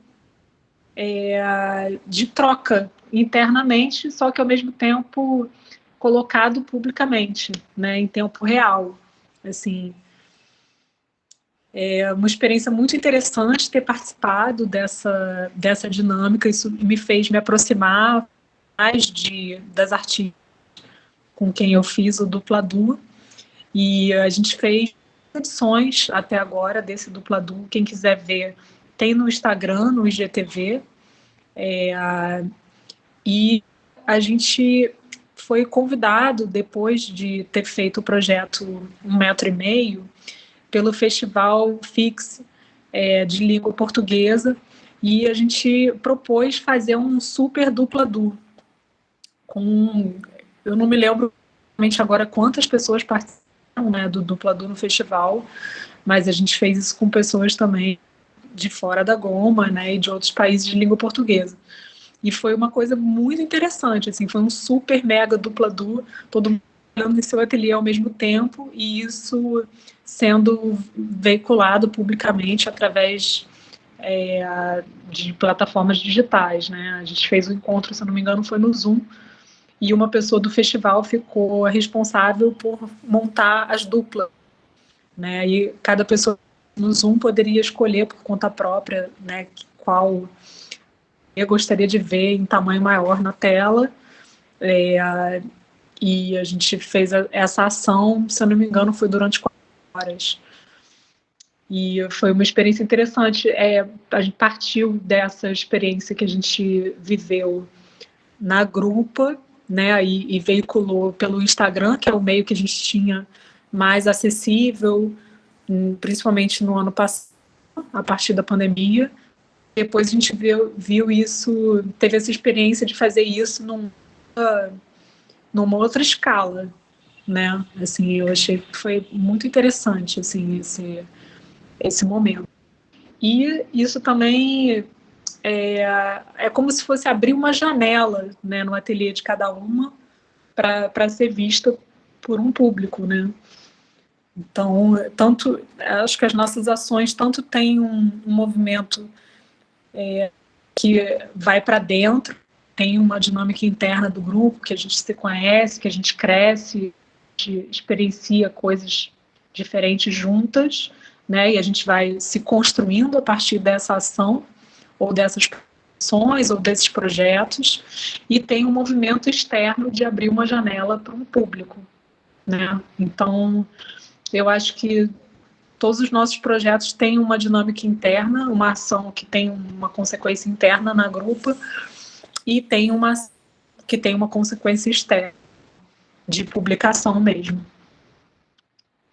de troca internamente, só que ao mesmo tempo colocado publicamente, né? Em tempo real. Assim, é uma experiência muito interessante ter participado dessa dinâmica. Isso me fez me aproximar mais das artistas com quem eu fiz o Dupladu, e a gente fez edições até agora desse Dupladu. Quem quiser ver, tem no Instagram, no IGTV, E a gente foi convidado, depois de ter feito o projeto 1,5 metro, pelo Festival Fix de Língua Portuguesa, e a gente propôs fazer um super dupla-du. Eu não me lembro realmente agora quantas pessoas participaram, né, do dupla-du no festival, mas a gente fez isso com pessoas também de fora da Goma, né, e de outros países de língua portuguesa. E foi uma coisa muito interessante, assim, foi um super mega dupla-du, todo mundo trabalhando em seu ateliê ao mesmo tempo, e isso sendo veiculado publicamente através de plataformas digitais, né? A gente fez o encontro, se eu não me engano, foi no Zoom, e uma pessoa do festival ficou responsável por montar as duplas, né? E cada pessoa no Zoom poderia escolher por conta própria, né, qual eu gostaria de ver em tamanho maior na tela, e a gente fez essa ação, se eu não me engano, foi durante 4 horas. E foi uma experiência interessante. A gente partiu dessa experiência que a gente viveu na Grupa, né, e veiculou pelo Instagram, que é o meio que a gente tinha mais acessível, principalmente no ano passado, a partir da pandemia. Depois a gente viu isso, teve essa experiência de fazer isso numa outra escala, né? Assim, eu achei que foi muito interessante, assim, esse momento. E isso também é como se fosse abrir uma janela, né, no ateliê de cada uma para ser vista por um público, né? Então, acho que as nossas ações tanto têm um movimento que vai para dentro, tem uma dinâmica interna do grupo, que a gente se conhece, que a gente cresce, a gente experiencia coisas diferentes juntas, né? E a gente vai se construindo a partir dessa ação, ou dessas ações, ou desses projetos, e tem um movimento externo de abrir uma janela para um público, né? Então, eu acho que todos os nossos projetos têm uma dinâmica interna, uma ação que tem uma consequência interna na grupa, e tem uma que tem uma consequência externa, de publicação mesmo,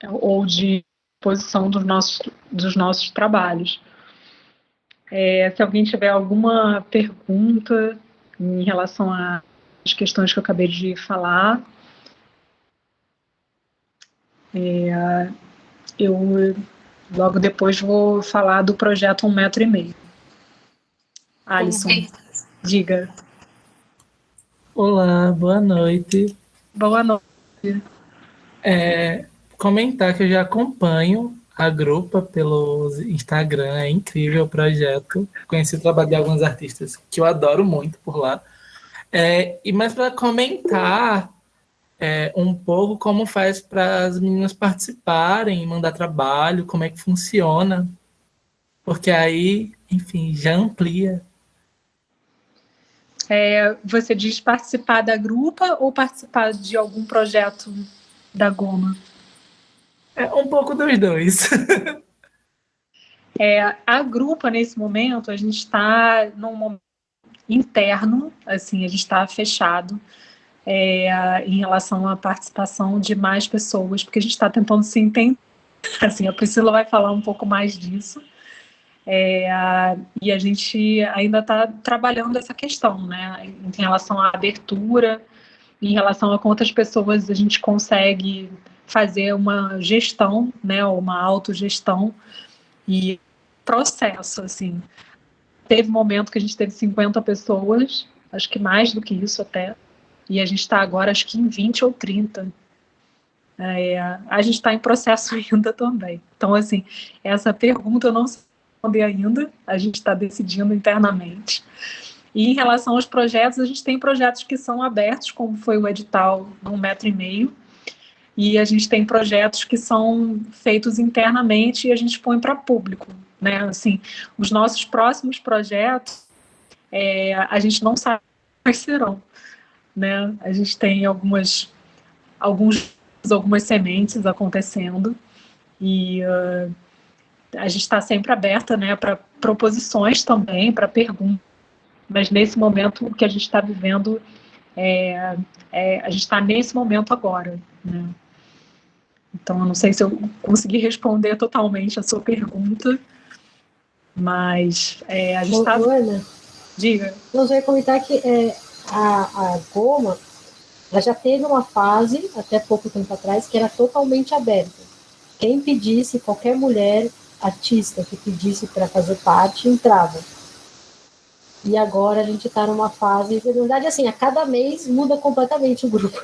ou de exposição dos nossos trabalhos. Se alguém tiver alguma pergunta em relação às questões que eu acabei de falar, eu logo depois vou falar do projeto 1,5 metro. Alisson, diga. Olá, boa noite. Boa noite. Comentar que eu já acompanho a Grupa pelo Instagram, é incrível o projeto. Conheci o trabalho de alguns artistas que eu adoro muito por lá. E mais para comentar um pouco como faz para as meninas participarem, mandar trabalho, como é que funciona. Porque aí, enfim, já amplia. Você diz participar da Grupa ou participar de algum projeto da Goma? Um pouco dos dois. A Grupa, nesse momento, a gente está num momento interno, assim, a gente está fechado em relação à participação de mais pessoas, porque a gente está tentando se entender. Assim, a Priscila vai falar um pouco mais disso. E a gente ainda está trabalhando essa questão, né, em relação à abertura, em relação a quantas pessoas a gente consegue fazer uma gestão, né, uma autogestão e processo, assim. Teve um momento que a gente teve 50 pessoas, acho que mais do que isso até, e a gente está agora, acho que em 20 ou 30. A gente está em processo ainda também. Então, assim, essa pergunta eu não sei responder ainda, a gente está decidindo internamente. E em relação aos projetos, a gente tem projetos que são abertos, como foi o edital do 1,5 metro, e a gente tem projetos que são feitos internamente e a gente põe para público, né? Assim, os nossos próximos projetos, a gente não sabe quais serão, né? A gente tem algumas sementes acontecendo e a gente está sempre aberta, né, para proposições também, para perguntas. mas nesse momento o que a gente está vivendo a gente está nesse momento agora, né? Então, eu não sei se eu consegui responder totalmente a sua pergunta, mas a gente está... Ana, Diga. eu ia comentar que a Goma, ela já teve uma fase, até pouco tempo atrás, que era totalmente aberta. Quem pedisse, qualquer mulher artista que pedisse para fazer parte, entrava. E agora a gente está numa fase, na verdade, assim, a cada mês muda completamente o grupo.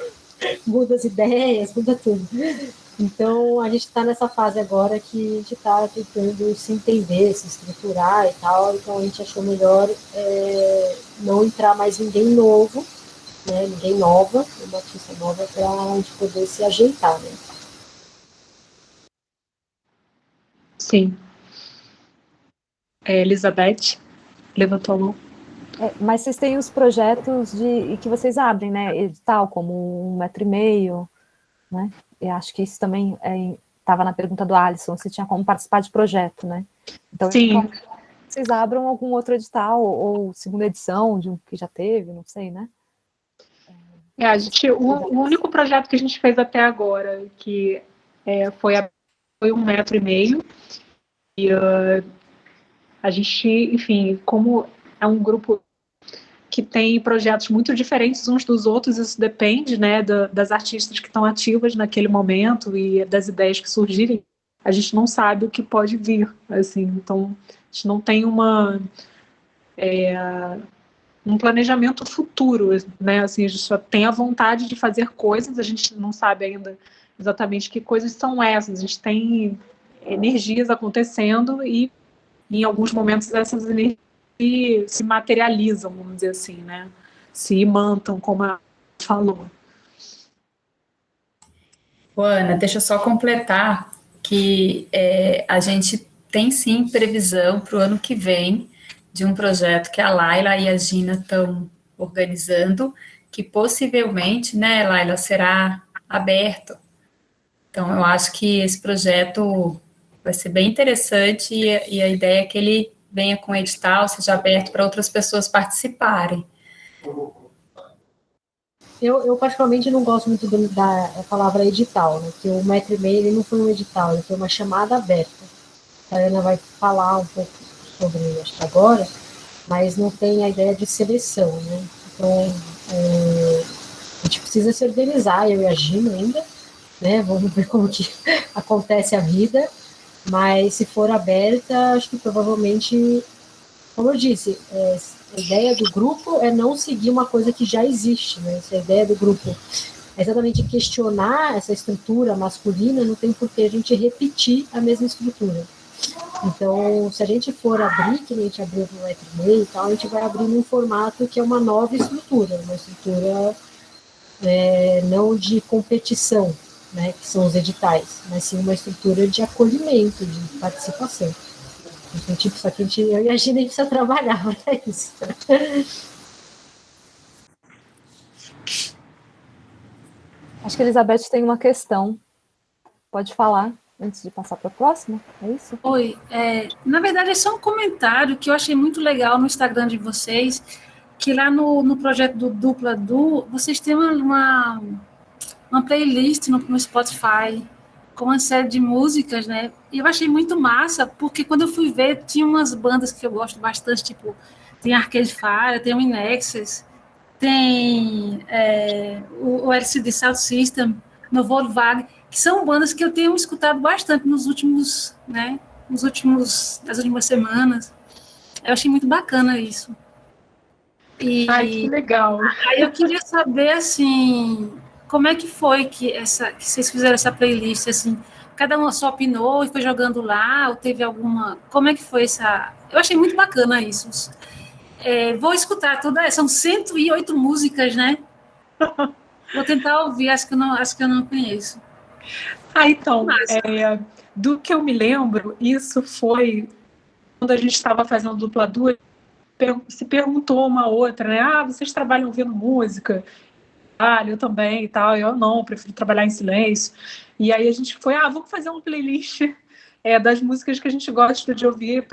Muda as ideias, muda tudo. Então, a gente está nessa fase agora que a gente está tentando se entender, se estruturar e tal. Então, a gente achou melhor não entrar mais ninguém novo, né? Ninguém nova, uma artista nova, para a gente poder se ajeitar, né? Sim. Elizabeth levantou a mão. Mas vocês têm os projetos que vocês abrem, né? Edital, como 1,5 metro, né? Eu acho que isso também estava na pergunta do Alisson, se tinha como participar de projeto, né? Então, sim. Vocês abram algum outro edital, ou segunda edição de um que já teve, não sei, né? O único projeto que a gente fez até agora, que foi 1,5 metro, e a gente, enfim, como é um grupo que tem projetos muito diferentes uns dos outros, isso depende, né, das artistas que estão ativas naquele momento e das ideias que surgirem. A gente não sabe o que pode vir, assim, então a gente não tem um planejamento futuro, né, assim, a gente só tem a vontade de fazer coisas, a gente não sabe ainda exatamente que coisas são essas, a gente tem energias acontecendo e em alguns momentos essas energias se materializam, vamos dizer assim, né? Se imantam, como a falou. Ana, deixa eu só completar que a gente tem sim previsão para o ano que vem de um projeto que a Laila e a Gina estão organizando, que possivelmente, né, Laila, será aberto. Então, eu acho que esse projeto vai ser bem interessante e a ideia é que ele venha com edital, seja aberto para outras pessoas participarem. Eu particularmente não gosto muito da palavra edital, né? Que o 1,5 metro ele não foi um edital, ele foi uma chamada aberta. A Ana vai falar um pouco sobre isso agora, mas não tem a ideia de seleção, né? Então, a gente precisa se organizar, eu e a Gina ainda, né? Vamos ver como que acontece a vida, mas se for aberta, acho que provavelmente, como eu disse, a ideia do grupo é não seguir uma coisa que já existe, né? Se a ideia do grupo é exatamente questionar essa estrutura masculina, não tem por que a gente repetir a mesma estrutura. Então, se a gente for abrir, que a gente abriu no 1,5 metro e tal, a gente vai abrir num formato que é uma nova estrutura, uma estrutura não de competição, né, que são os editais, mas sim uma estrutura de acolhimento, de participação. Então, tipo, só que eu e a Gina precisa trabalhar para isso. Acho que a Elizabeth tem uma questão. Pode falar antes de passar para a próxima? É isso? Oi. Na verdade, é só um comentário que eu achei muito legal no Instagram de vocês, que lá no projeto do Dupla Du, vocês têm uma playlist no Spotify com uma série de músicas, né? E eu achei muito massa, porque quando eu fui ver, tinha umas bandas que eu gosto bastante, tipo, tem Arcade Fire, tem o Inexus, tem o LCD Sound System, no Volkswagen, que são bandas que eu tenho escutado bastante nas últimas semanas. Eu achei muito bacana isso. Ai, que legal. Aí eu queria saber, assim, como é que foi que vocês fizeram essa playlist, assim, cada uma só opinou e foi jogando lá, ou teve alguma... Como é que foi essa... Eu achei muito bacana isso. Vou escutar toda... São 108 músicas, né? Vou tentar ouvir, acho que eu não conheço. Então, do que eu me lembro, isso foi quando a gente estava fazendo Dupla Du, se perguntou uma outra, né? Vocês trabalham ouvindo música? Eu também e tal. Eu não, prefiro trabalhar em silêncio. E aí a gente foi, vamos fazer uma playlist das músicas que a gente gosta de ouvir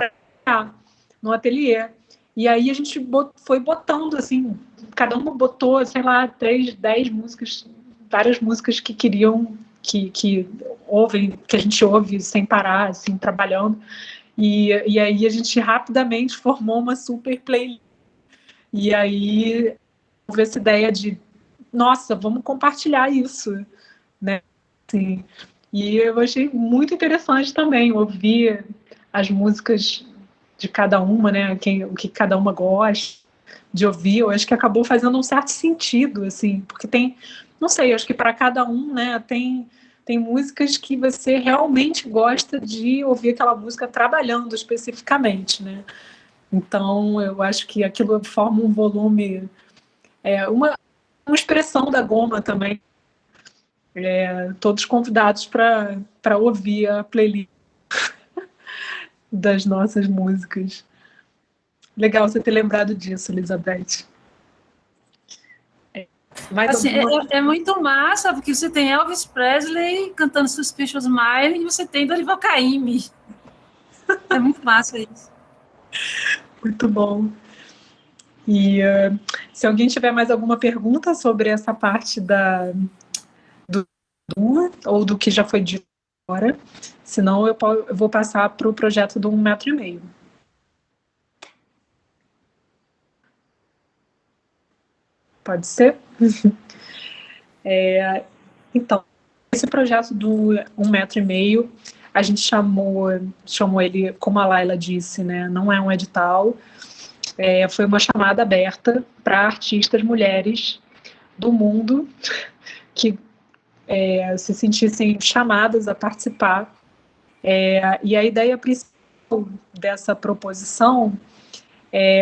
no ateliê. E aí a gente foi botando, assim, cada uma botou, sei lá, 3, 10 músicas, várias músicas que queriam, que ouvem, que a gente ouve sem parar, assim, trabalhando. E aí a gente rapidamente formou uma super playlist. E aí houve essa ideia de, nossa, vamos compartilhar isso, né? Assim, e eu achei muito interessante também ouvir as músicas de cada uma, né? O que cada uma gosta de ouvir. Eu acho que acabou fazendo um certo sentido, assim, porque tem, não sei, eu acho que para cada um, né, tem músicas que você realmente gosta de ouvir aquela música trabalhando especificamente, né? Então, eu acho que aquilo forma um volume, uma expressão da Goma também. Todos convidados para ouvir a playlist das nossas músicas. Legal você ter lembrado disso, Elizabeth. Assim, é muito massa, porque você tem Elvis Presley cantando Suspicious Mind e você tem Dorival Caymmi. É muito massa isso. Muito bom. E se alguém tiver mais alguma pergunta sobre essa parte do ou do que já foi dito agora, senão eu vou passar para o projeto do 1,5 metro. Pode ser? Então, esse projeto do 1,5 metro, a gente chamou ele, como a Laila disse, né, não é um edital, foi uma chamada aberta para artistas mulheres do mundo que se sentissem chamadas a participar. E a ideia principal dessa proposição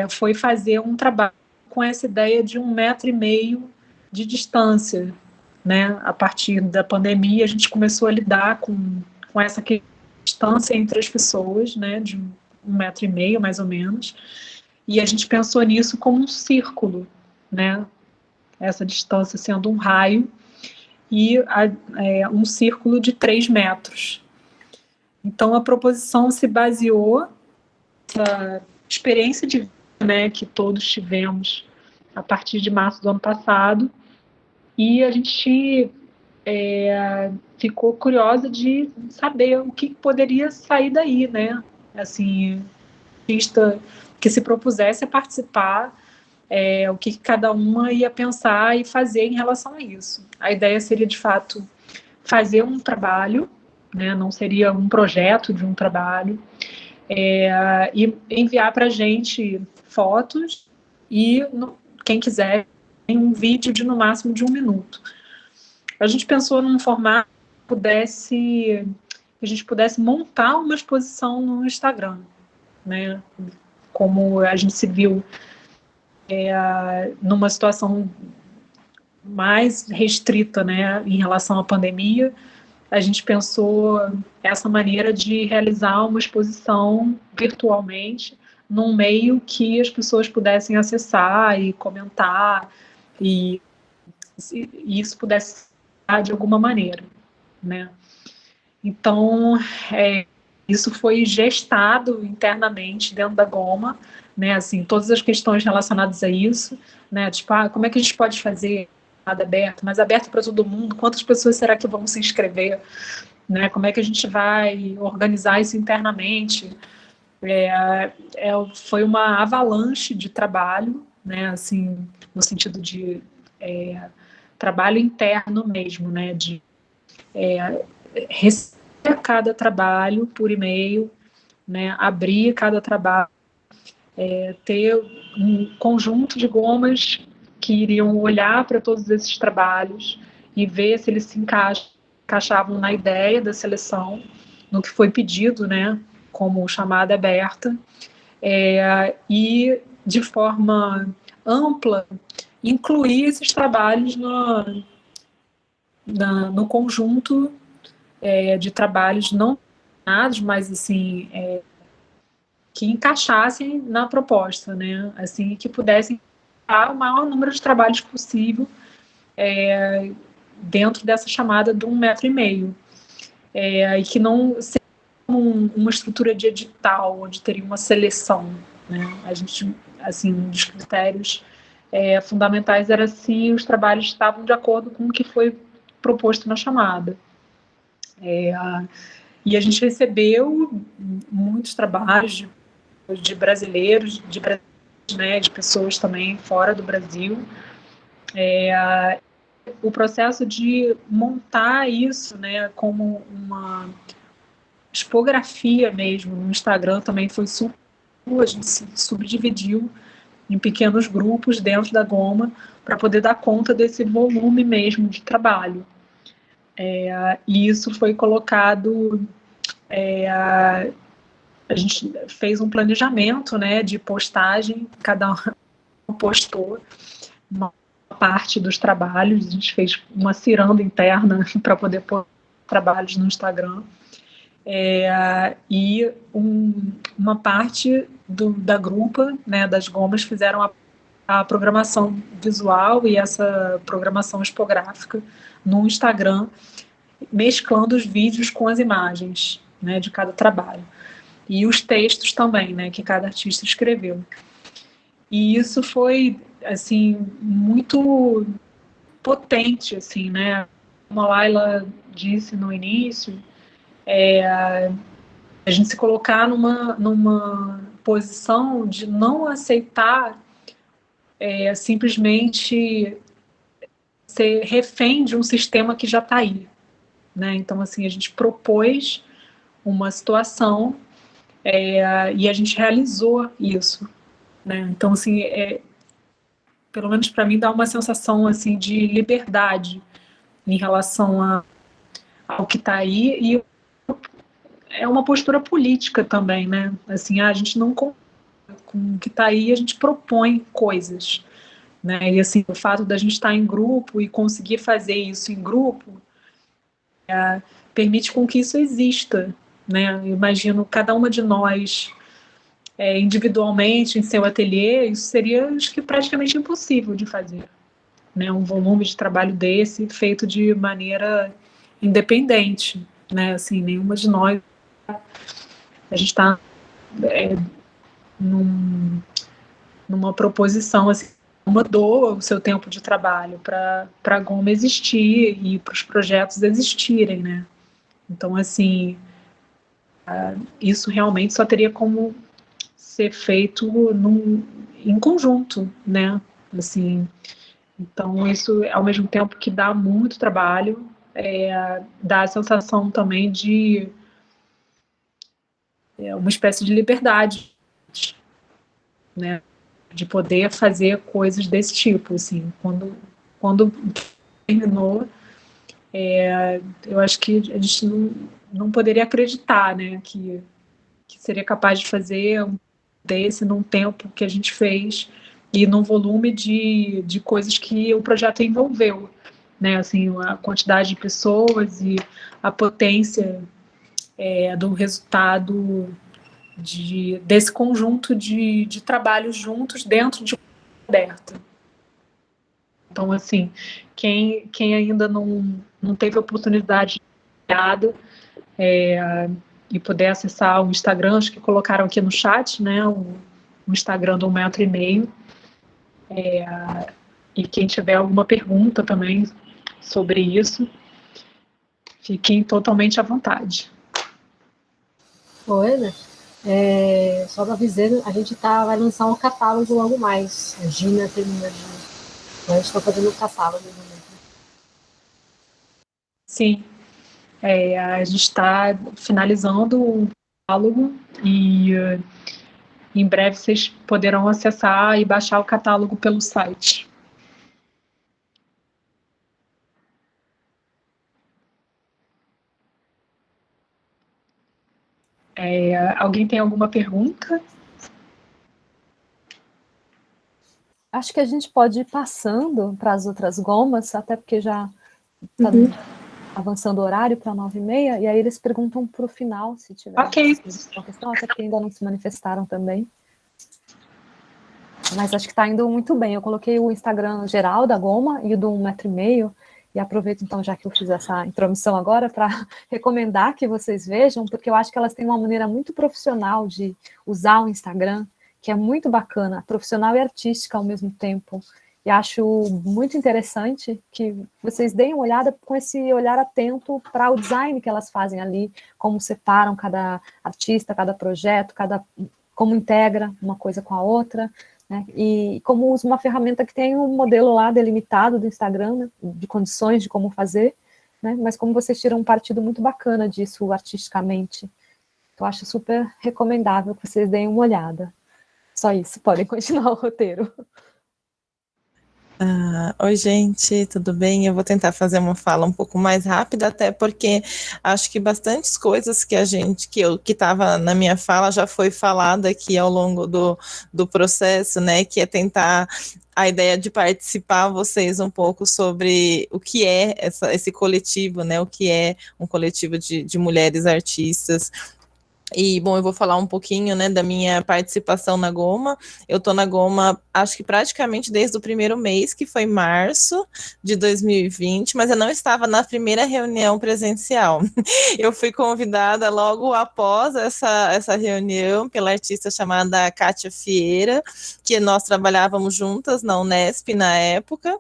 foi fazer um trabalho com essa ideia de 1,5 metro de distância, né? A partir da pandemia, a gente começou a lidar com essa distância entre as pessoas, né? De 1,5 metro, mais ou menos. E a gente pensou nisso como um círculo, né? Essa distância sendo um raio e um círculo de 3 metros. Então, a proposição se baseou nessa experiência de vida, né, que todos tivemos a partir de março do ano passado, e a gente ficou curiosa de saber o que poderia sair daí, né? Assim, artista que se propusesse a participar, o que cada uma ia pensar e fazer em relação a isso. A ideia seria, de fato, fazer um trabalho, né? Não seria um projeto de um trabalho, e enviar para a gente fotos e, quem quiser, um vídeo de no máximo de 1 minuto. A gente pensou num formato que a gente pudesse montar uma exposição no Instagram, né? Como a gente se viu numa situação mais restrita, né, em relação à pandemia, a gente pensou essa maneira de realizar uma exposição virtualmente num meio que as pessoas pudessem acessar e comentar e isso pudesse ser de alguma maneira, né? Então, isso foi gestado internamente dentro da Goma, né? Assim, todas as questões relacionadas a isso, né? Tipo, como é que a gente pode fazer nada aberto, mas aberto para todo mundo? Quantas pessoas será que vão se inscrever? Né? Como é que a gente vai organizar isso internamente? Foi uma avalanche de trabalho, né? Assim, no sentido de trabalho interno mesmo, né? De receber cada trabalho por e-mail, né? Abrir cada trabalho, ter um conjunto de gomas que iriam olhar para todos esses trabalhos e ver se eles se encaixavam na ideia da seleção, no que foi pedido, né, como chamada aberta, e de forma ampla incluir esses trabalhos no conjunto de trabalhos não terminados, mas assim que encaixassem na proposta, né, assim, que pudessem o maior número de trabalhos possível dentro dessa chamada de 1,5 metro, e que não seria uma estrutura de edital, onde teria uma seleção, né? A gente assim, um dos critérios fundamentais era se os trabalhos estavam de acordo com o que foi proposto na chamada. E a gente recebeu muitos trabalhos de brasileiros, né, de pessoas também fora do Brasil. O processo de montar isso, né, como uma tipografia mesmo no Instagram também foi super. A gente se subdividiu em pequenos grupos dentro da Goma para poder dar conta desse volume mesmo de trabalho. E isso foi colocado, a gente fez um planejamento, né, de postagem, cada um postou uma parte dos trabalhos, a gente fez uma ciranda interna para poder pôr trabalhos no Instagram, e uma parte da grupa, né, das Gomas, fizeram a programação visual e essa programação expográfica no Instagram, mesclando os vídeos com as imagens, né, de cada trabalho. E os textos também, né, que cada artista escreveu. E isso foi, assim, muito potente, assim, né? Como a Laila disse no início, a gente se colocar numa posição de não aceitar simplesmente ser refém de um sistema que já está aí, né? Então, assim, a gente propôs uma situação e a gente realizou isso, né? Então, assim, pelo menos para mim, dá uma sensação assim de liberdade em relação ao que está aí, e é uma postura política também, né? Assim, a gente não concorda com o que está aí, a gente propõe coisas, né? E assim, o fato da gente estar em grupo e conseguir fazer isso em grupo permite com que isso exista, né? Eu imagino cada uma de nós individualmente em seu ateliê, isso seria, acho que, praticamente impossível de fazer, né? Um volume de trabalho desse feito de maneira independente, né? Assim, nenhuma de nós, a gente está numa proposição assim, uma doa o seu tempo de trabalho para a Goma existir e para os projetos existirem, né? Então, assim, isso realmente só teria como ser feito em conjunto, né? Assim, então, isso, ao mesmo tempo que dá muito trabalho, dá a sensação também de uma espécie de liberdade, né? De poder fazer coisas desse tipo, assim. Quando terminou, eu acho que a gente não poderia acreditar, né? Que seria capaz de fazer desse num tempo que a gente fez e num volume de coisas que o projeto envolveu, né? Assim, a quantidade de pessoas e a potência do resultado desse conjunto de trabalhos juntos dentro de uma aberta. Então, assim, quem ainda não teve a oportunidade de e puder acessar o Instagram, acho que colocaram aqui no chat, né, o Instagram do 1,5 metro, e quem tiver alguma pergunta também sobre isso, fiquem totalmente à vontade. Oi, né? Só para avisar, a gente vai lançar um catálogo logo mais. A Gina termina então a gente está fazendo o catálogo. Sim. A gente está finalizando o catálogo e em breve vocês poderão acessar e baixar o catálogo pelo site. Alguém tem alguma pergunta? Acho que a gente pode ir passando para as outras gomas, até porque já está avançando o horário para 9h30, e aí eles perguntam para o final, se tiver uma questão, até porque ainda não se manifestaram também. Mas acho que está indo muito bem. Eu coloquei o Instagram geral da Goma e o do 1,5 metro, e aproveito então, já que eu fiz essa intromissão agora, para recomendar que vocês vejam, porque eu acho que elas têm uma maneira muito profissional de usar o Instagram, que é muito bacana, profissional e artística ao mesmo tempo. E acho muito interessante que vocês deem uma olhada com esse olhar atento para o design que elas fazem ali, como separam cada artista, cada projeto, como integra uma coisa com a outra, né? E como usa uma ferramenta que tem um modelo lá delimitado do Instagram, né? De condições de como fazer, né? Mas como vocês tiram um partido muito bacana disso artisticamente. Eu acho super recomendável que vocês deem uma olhada. Só isso, podem continuar o roteiro. Oi, gente, tudo bem? Eu vou tentar fazer uma fala um pouco mais rápida, até porque acho que bastantes coisas que estava na minha fala já foi falada aqui ao longo do processo, né? Que é tentar a ideia de participar vocês um pouco sobre o que é esse coletivo, né? O que é um coletivo de mulheres artistas. E, bom, eu vou falar um pouquinho, né, da minha participação na Goma. Eu estou na Goma, acho que praticamente desde o primeiro mês, que foi março de 2020, mas eu não estava na primeira reunião presencial. Eu fui convidada logo após essa reunião pela artista chamada Kátia Fieira, que nós trabalhávamos juntas na Unesp na época.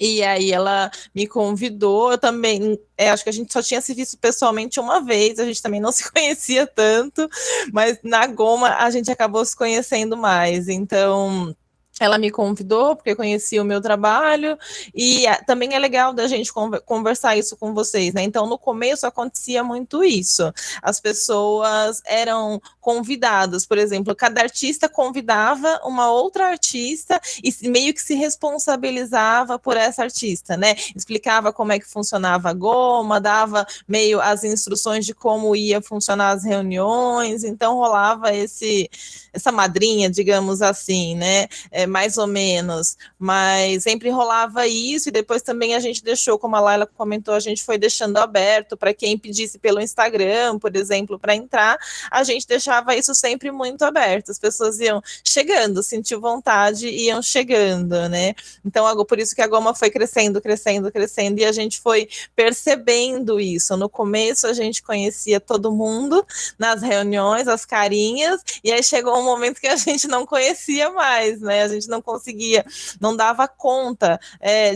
E aí ela me convidou, eu também, acho que a gente só tinha se visto pessoalmente uma vez, a gente também não se conhecia tanto, mas na Goma a gente acabou se conhecendo mais, então ela me convidou porque conhecia o meu trabalho e também é legal da gente conversar isso com vocês, né? Então, no começo acontecia muito isso. As pessoas eram convidadas, por exemplo, cada artista convidava uma outra artista e meio que se responsabilizava por essa artista, né? Explicava como é que funcionava a Goma, dava meio as instruções de como ia funcionar as reuniões, então rolava essa madrinha, digamos assim, né? Mais ou menos, mas sempre rolava isso, e depois também a gente deixou, como a Laila comentou, a gente foi deixando aberto para quem pedisse pelo Instagram, por exemplo, para entrar, a gente deixava isso sempre muito aberto, as pessoas iam chegando, sentiu vontade, iam chegando, né? Então, por isso que a Goma foi crescendo, crescendo, crescendo, e a gente foi percebendo isso. No começo a gente conhecia todo mundo nas reuniões, as carinhas, e aí chegou um momento que a gente não conhecia mais, né? A gente não conseguia, não dava conta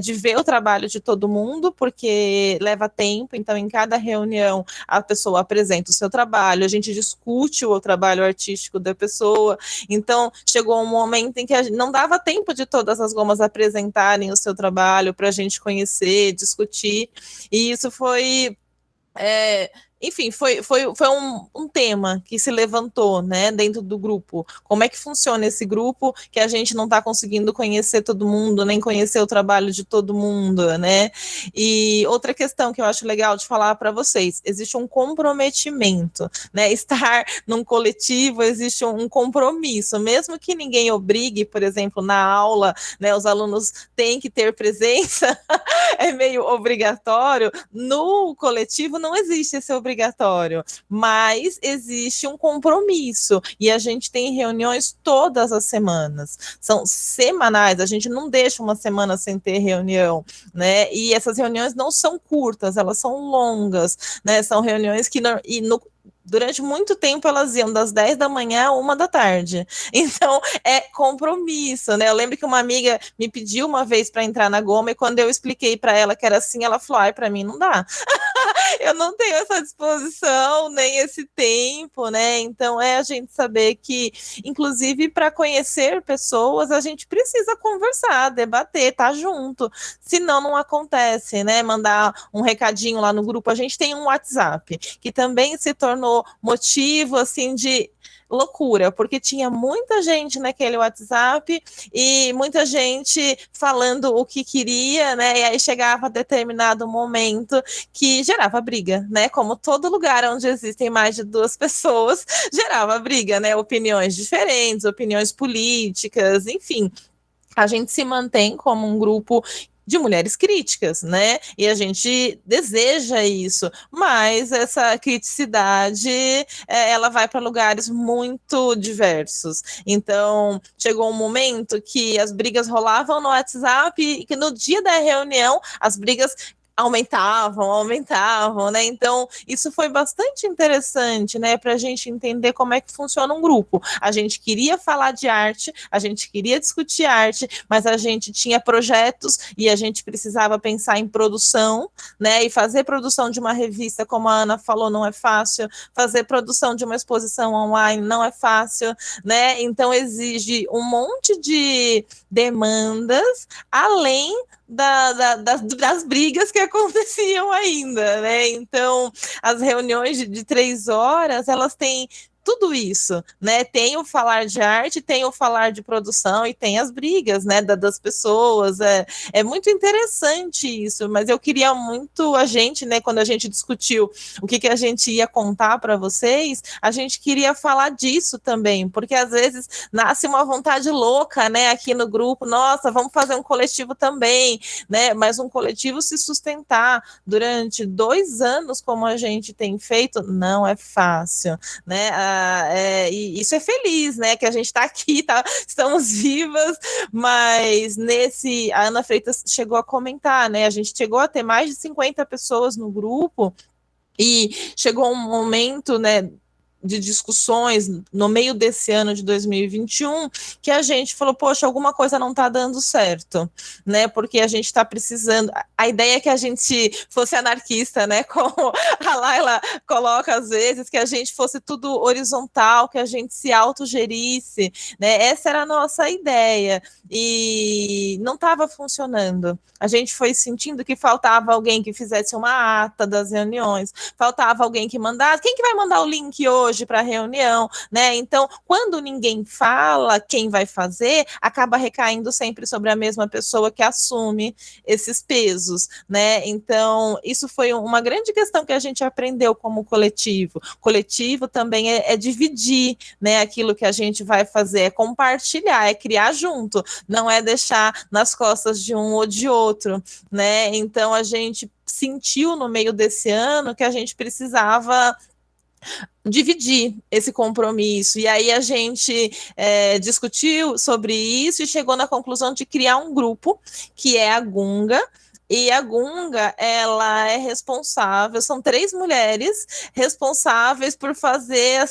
de ver o trabalho de todo mundo, porque leva tempo, então em cada reunião a pessoa apresenta o seu trabalho, a gente discute o trabalho artístico da pessoa, então chegou um momento em que não dava tempo de todas as gomas apresentarem o seu trabalho para a gente conhecer, discutir, e isso foi... enfim, foi um tema que se levantou, né, dentro do grupo. Como é que funciona esse grupo que a gente não está conseguindo conhecer todo mundo, nem conhecer o trabalho de todo mundo, né? E outra questão que eu acho legal de falar para vocês, existe um comprometimento, né? Estar num coletivo, existe um compromisso, mesmo que ninguém obrigue, por exemplo, na aula, né, os alunos têm que ter presença, é meio obrigatório, no coletivo não existe esse obrigatório, mas existe um compromisso, e a gente tem reuniões todas as semanas, são semanais, a gente não deixa uma semana sem ter reunião, né, e essas reuniões não são curtas, elas são longas, né, são reuniões que durante muito tempo elas iam das 10 da manhã a 1 da tarde. Então, é compromisso, né? Eu lembro que uma amiga me pediu uma vez para entrar na Goma, e quando eu expliquei para ela que era assim, ela falou, para mim não dá. Eu não tenho essa disposição, nem esse tempo, né? Então, a gente saber que, inclusive, para conhecer pessoas, a gente precisa conversar, debater, tá junto. Senão, não acontece, né? Mandar um recadinho lá no grupo. A gente tem um WhatsApp, que também se tornou motivo, assim, de loucura, porque tinha muita gente naquele WhatsApp e muita gente falando o que queria, né, e aí chegava a determinado momento que gerava briga, né, como todo lugar onde existem mais de 2 pessoas, gerava briga, né, opiniões diferentes, opiniões políticas, enfim, a gente se mantém como um grupo de mulheres críticas, né? E a gente deseja isso, mas essa criticidade, ela vai para lugares muito diversos. Então, chegou um momento que as brigas rolavam no WhatsApp e que no dia da reunião, as brigas aumentavam, né? Então, isso foi bastante interessante, né? Para a gente entender como é que funciona um grupo. A gente queria falar de arte, a gente queria discutir arte, mas a gente tinha projetos e a gente precisava pensar em produção, né? E fazer produção de uma revista, como a Ana falou, não é fácil. Fazer produção de uma exposição online não é fácil, né? Então, exige um monte de demandas, além das brigas que aconteciam ainda, né? Então, as reuniões de 3 horas, elas têm tudo isso, né? Tem o falar de arte, tem o falar de produção e tem as brigas, né, das pessoas. É muito interessante isso, mas eu queria muito a gente, né, quando a gente discutiu o que a gente ia contar para vocês, a gente queria falar disso também, porque às vezes nasce uma vontade louca, né, aqui no grupo, nossa, vamos fazer um coletivo também, né, mas um coletivo se sustentar durante 2 anos, como a gente tem feito, não é fácil, né? E isso é feliz, né? Que a gente está aqui, estamos vivas, mas a Ana Freitas chegou a comentar, né? A gente chegou a ter mais de 50 pessoas no grupo e chegou um momento, né, de discussões no meio desse ano de 2021, que a gente falou, poxa, alguma coisa não está dando certo, né, porque a gente está precisando, a ideia é que a gente fosse anarquista, né, como a Laila coloca às vezes, que a gente fosse tudo horizontal, que a gente se autogerisse, né, essa era a nossa ideia, e não estava funcionando, a gente foi sentindo que faltava alguém que fizesse uma ata das reuniões, faltava alguém que mandasse, quem que vai mandar o link hoje para a reunião, né? Então, quando ninguém fala quem vai fazer, acaba recaindo sempre sobre a mesma pessoa que assume esses pesos, né? Então, isso foi uma grande questão que a gente aprendeu como coletivo. Coletivo também é dividir, né? Aquilo que a gente vai fazer, é compartilhar, é criar junto, não é deixar nas costas de um ou de outro, né? Então, a gente sentiu no meio desse ano que a gente precisava dividir esse compromisso, e aí a gente discutiu sobre isso e chegou na conclusão de criar um grupo, que é a Gunga, e a Gunga, ela é responsável, são 3 mulheres responsáveis por fazer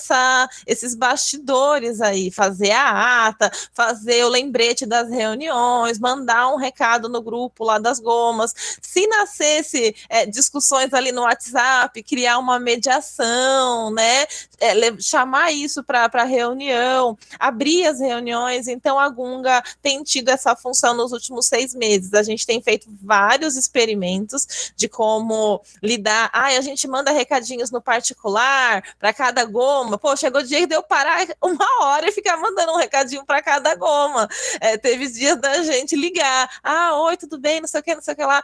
esses bastidores aí, fazer a ata, fazer o lembrete das reuniões, mandar um recado no grupo lá das gomas, se nascesse discussões ali no WhatsApp, criar uma mediação, né, chamar isso para a reunião, abrir as reuniões. Então a Gunga tem tido essa função nos últimos 6 meses, a gente tem feito vários experimentos de como lidar. A gente manda recadinhos no particular para cada goma. Pô, chegou o dia de eu parar 1 hora e ficar mandando um recadinho para cada goma. Teve dias da gente ligar. Oi, tudo bem? Não sei o que lá.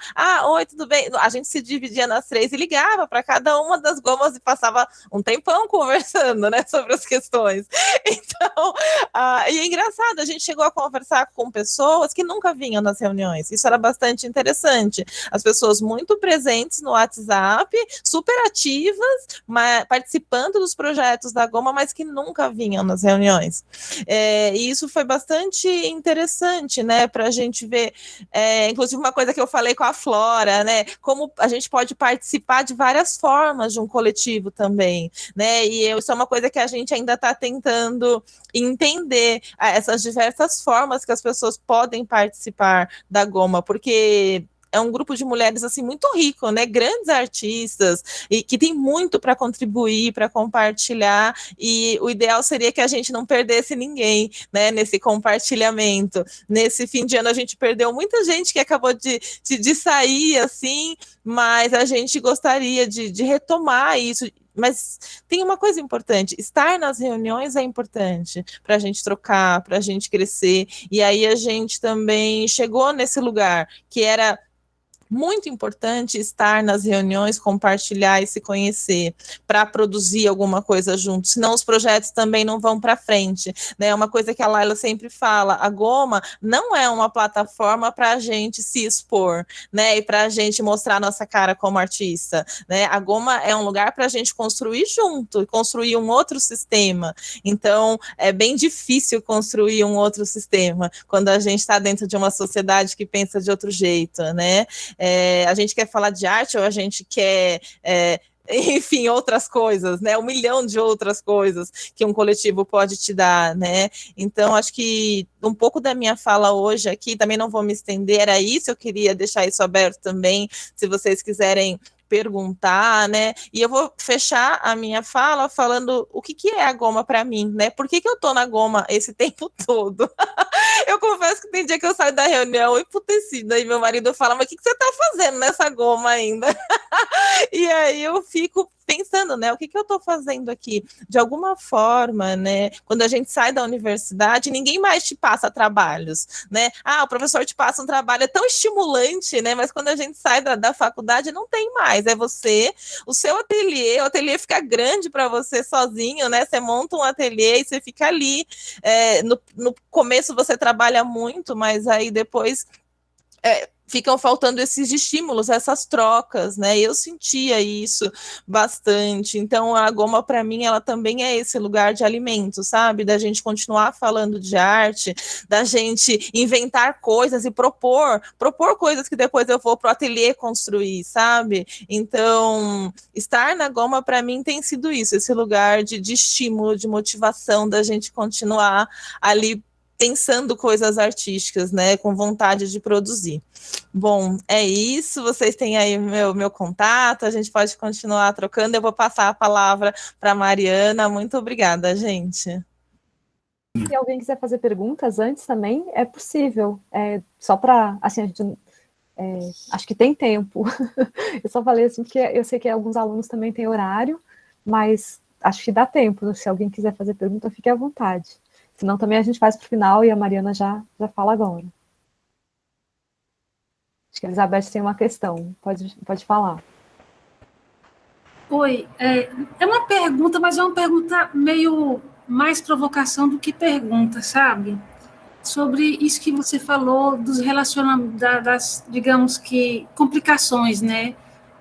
Oi, tudo bem? A gente se dividia nas 3 e ligava para cada uma das gomas e passava um tempão conversando, né, sobre as questões. Então, e é engraçado, a gente chegou a conversar com pessoas que nunca vinham nas reuniões. Isso era bastante interessante. As pessoas muito presentes no WhatsApp, super ativas, participando dos projetos da Goma, mas que nunca vinham nas reuniões. E isso foi bastante interessante, né, para a gente ver, inclusive uma coisa que eu falei com a Flora, né, como a gente pode participar de várias formas de um coletivo também, né, e isso é uma coisa que a gente ainda está tentando entender, essas diversas formas que as pessoas podem participar da Goma, porque é um grupo de mulheres assim muito rico, né? Grandes artistas e que tem muito para contribuir, para compartilhar, e o ideal seria que a gente não perdesse ninguém, né? Nesse compartilhamento. Nesse fim de ano a gente perdeu muita gente que acabou de sair, assim, mas a gente gostaria de retomar isso. Mas tem uma coisa importante, estar nas reuniões é importante para a gente trocar, para a gente crescer, e aí a gente também chegou nesse lugar que era muito importante estar nas reuniões, compartilhar e se conhecer para produzir alguma coisa junto, senão os projetos também não vão para frente, né? Uma coisa que a Laila sempre fala, a Goma não é uma plataforma para a gente se expor, né? E para a gente mostrar nossa cara como artista, né? A Goma é um lugar para a gente construir junto, construir um outro sistema. Então, é bem difícil construir um outro sistema quando a gente está dentro de uma sociedade que pensa de outro jeito, né? A gente quer falar de arte ou a gente quer... enfim, outras coisas, né? 1 milhão de outras coisas que um coletivo pode te dar, né? Então, acho que um pouco da minha fala hoje aqui, também não vou me estender, era isso, eu queria deixar isso aberto também, se vocês quiserem perguntar, né? E eu vou fechar a minha fala falando o que é a goma para mim, né? Por que eu tô na goma esse tempo todo? Eu confesso que tem dia que eu saio da reunião emputecida e meu marido fala, mas o que você tá fazendo nessa goma ainda? E aí eu fico pensando, né, o que eu estou fazendo aqui? De alguma forma, né, quando a gente sai da universidade, ninguém mais te passa trabalhos, né? O professor te passa um trabalho, é tão estimulante, né, mas quando a gente sai da faculdade, não tem mais, é você, o seu ateliê, o ateliê fica grande para você sozinho, né, você monta um ateliê e você fica ali, no começo você trabalha muito, mas aí depois... ficam faltando esses estímulos, essas trocas, né? Eu sentia isso bastante. Então, a goma, para mim, ela também é esse lugar de alimento, sabe? Da gente continuar falando de arte, da gente inventar coisas e propor coisas que depois eu vou para o ateliê construir, sabe? Então, estar na goma, para mim, tem sido isso, esse lugar de estímulo, de motivação, da gente continuar ali pensando coisas artísticas, né, com vontade de produzir. Bom, é isso, vocês têm aí meu contato, a gente pode continuar trocando, eu vou passar a palavra para a Mariana, muito obrigada, gente. Se alguém quiser fazer perguntas antes também, é possível, só para, assim, a gente, acho que tem tempo, eu só falei assim, porque eu sei que alguns alunos também têm horário, mas acho que dá tempo, se alguém quiser fazer pergunta, fique à vontade. Senão também a gente faz para o final e a Mariana já fala agora. Acho que a Elizabeth tem uma questão. Pode falar. Oi, é uma pergunta, mas é uma pergunta meio mais provocação do que pergunta, sabe? Sobre isso que você falou dos relacionamentos, das, digamos que, complicações, né?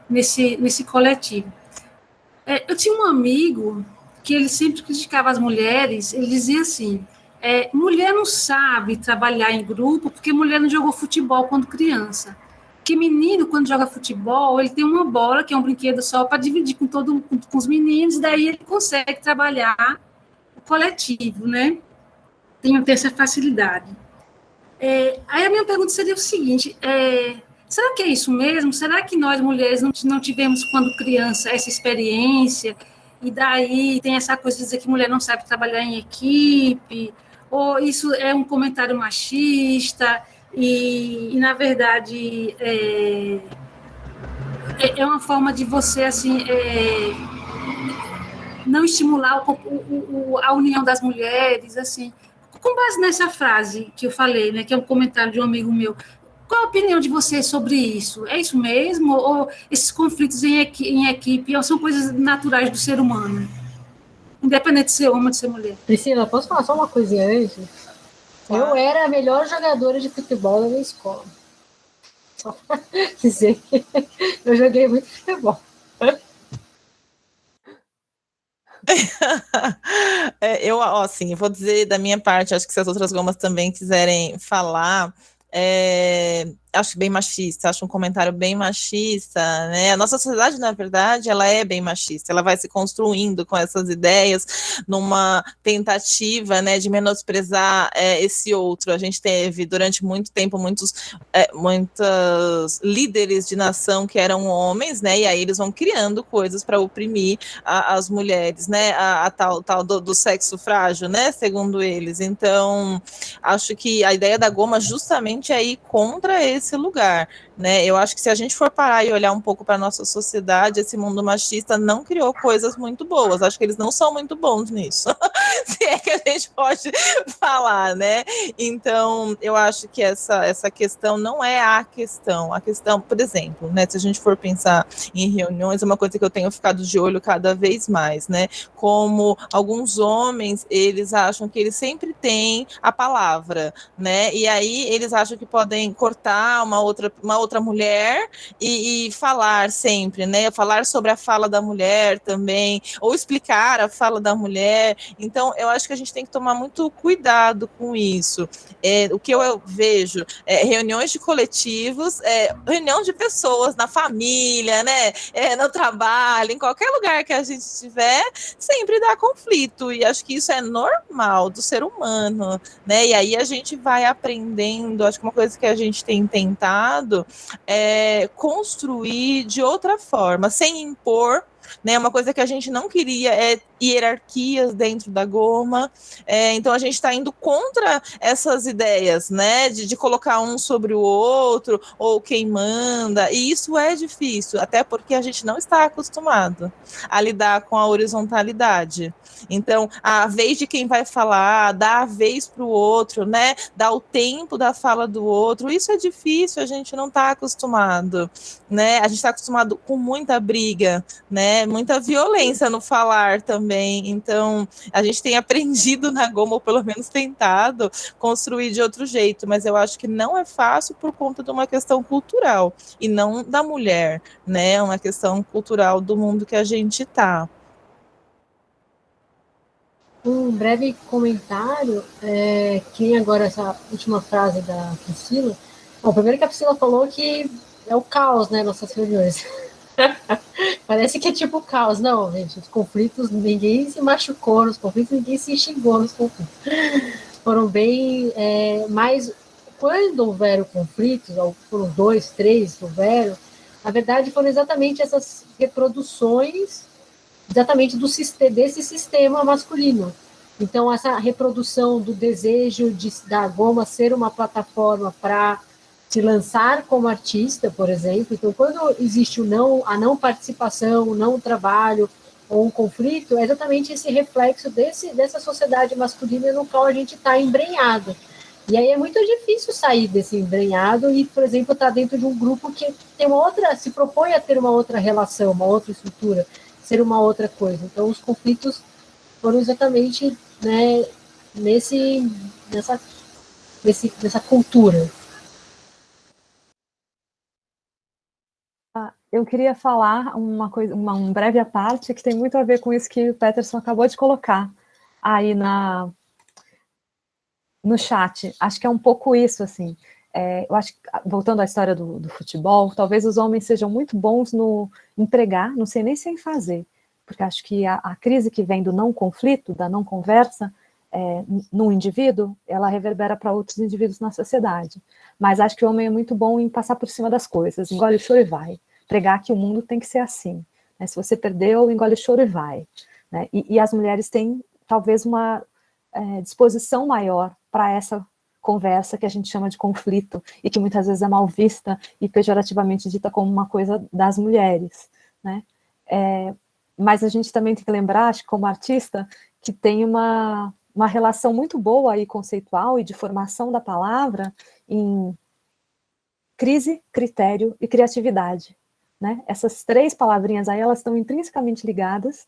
Nesse coletivo. Eu tinha um amigo que ele sempre criticava as mulheres, ele dizia assim, mulher não sabe trabalhar em grupo porque mulher não jogou futebol quando criança. Porque menino, quando joga futebol, ele tem uma bola, que é um brinquedo só, para dividir com os meninos, daí ele consegue trabalhar o coletivo, né? Tem essa facilidade. Aí a minha pergunta seria o seguinte, será que é isso mesmo? Será que nós, mulheres, não tivemos, quando criança, essa experiência? E daí tem essa coisa de dizer que mulher não sabe trabalhar em equipe, ou isso é um comentário machista, e na verdade, é uma forma de você, assim, não estimular a união das mulheres, assim. Com base nessa frase que eu falei, né, que é um comentário de um amigo meu, qual a opinião de você sobre isso? É isso mesmo? Ou esses conflitos em equipe são coisas naturais do ser humano? Independente de ser homem ou de ser mulher. Priscila, posso falar só uma coisinha antes? Claro. Eu era a melhor jogadora de futebol da minha escola. Só para dizer que eu joguei muito futebol. Eu vou dizer da minha parte, acho que se as outras gomas também quiserem falar, acho bem machista, acho um comentário bem machista, né? A nossa sociedade, na verdade, ela é bem machista, ela vai se construindo com essas ideias numa tentativa, né, de menosprezar esse outro. A gente teve, durante muito tempo, muitos líderes de nação que eram homens, né, e aí eles vão criando coisas para oprimir as mulheres, né, a tal do sexo frágil, né, segundo eles. Então, acho que a ideia da goma justamente é ir contra esse lugar, né? Eu acho que se a gente for parar e olhar um pouco para a nossa sociedade, esse mundo machista não criou coisas muito boas, acho que eles não são muito bons nisso, se é que a gente pode falar, né? Então, eu acho que essa questão não é a questão, por exemplo, né, se a gente for pensar em reuniões, é uma coisa que eu tenho ficado de olho cada vez mais, né, como alguns homens, eles acham que eles sempre têm a palavra, né, e aí eles acham acho que podem cortar uma outra mulher e falar sempre, né? Falar sobre a fala da mulher também, ou explicar a fala da mulher. Então, eu acho que a gente tem que tomar muito cuidado com isso. O que eu vejo reuniões de coletivos, reunião de pessoas na família, né? No trabalho, em qualquer lugar que a gente estiver, sempre dá conflito. E acho que isso é normal do ser humano, né? E aí a gente vai aprendendo. Acho que uma coisa que a gente tem tentado é construir de outra forma, sem impor, né? Uma coisa que a gente não queria é hierarquias dentro da Goma, então a gente está indo contra essas ideias, né? De colocar um sobre o outro, ou quem manda, e isso é difícil, até porque a gente não está acostumado a lidar com a horizontalidade. Então, a vez de quem vai falar, dar a vez para o outro, né? Dar o tempo da fala do outro, isso é difícil, a gente não está acostumado, né? A gente está acostumado com muita briga, né? Muita violência no falar também. Então, a gente tem aprendido na Goma, ou pelo menos tentado, construir de outro jeito, mas eu acho que não é fácil por conta de uma questão cultural, e não da mulher, né? É uma questão cultural do mundo que a gente está. Um breve comentário, que nem agora essa última frase da Priscila. Bom, primeiro que a Priscila falou que é o caos, né, nossas reuniões. Parece que é tipo caos. Não, gente, os conflitos, ninguém se machucou nos conflitos, ninguém se xingou nos conflitos. Foram bem... mas quando houveram conflitos, foram 2, 3, houveram, na verdade foram exatamente essas reproduções exatamente desse sistema masculino. Então, essa reprodução do desejo da Goma ser uma plataforma para se lançar como artista, por exemplo. Então, quando existe a não participação, o não trabalho ou um conflito, é exatamente esse reflexo dessa sociedade masculina no qual a gente está embrenhado. E aí é muito difícil sair desse embrenhado e, por exemplo, estar dentro de um grupo que tem se propõe a ter uma outra relação, uma outra estrutura, ser uma outra coisa. Então, os conflitos foram exatamente, né, nessa cultura. Eu queria falar uma coisa, um breve à parte, que tem muito a ver com isso que o Peterson acabou de colocar aí no chat. Acho que é um pouco isso, assim. Eu acho que, voltando à história do futebol, talvez os homens sejam muito bons no empregar, não sei nem se em fazer, porque acho que a crise que vem do não conflito, da não conversa, no indivíduo, ela reverbera para outros indivíduos na sociedade. Mas acho que o homem é muito bom em passar por cima das coisas, engole o choro e vai, pregar que o mundo tem que ser assim, né? Se você perdeu, engole o choro e vai, né? E as mulheres têm talvez uma disposição maior para essa conversa que a gente chama de conflito, e que muitas vezes é mal vista e pejorativamente dita como uma coisa das mulheres, né? Mas a gente também tem que lembrar, acho que como artista, que tem uma relação muito boa aí conceitual e de formação da palavra em crise, critério e criatividade, né? Essas 3 palavrinhas aí, elas estão intrinsecamente ligadas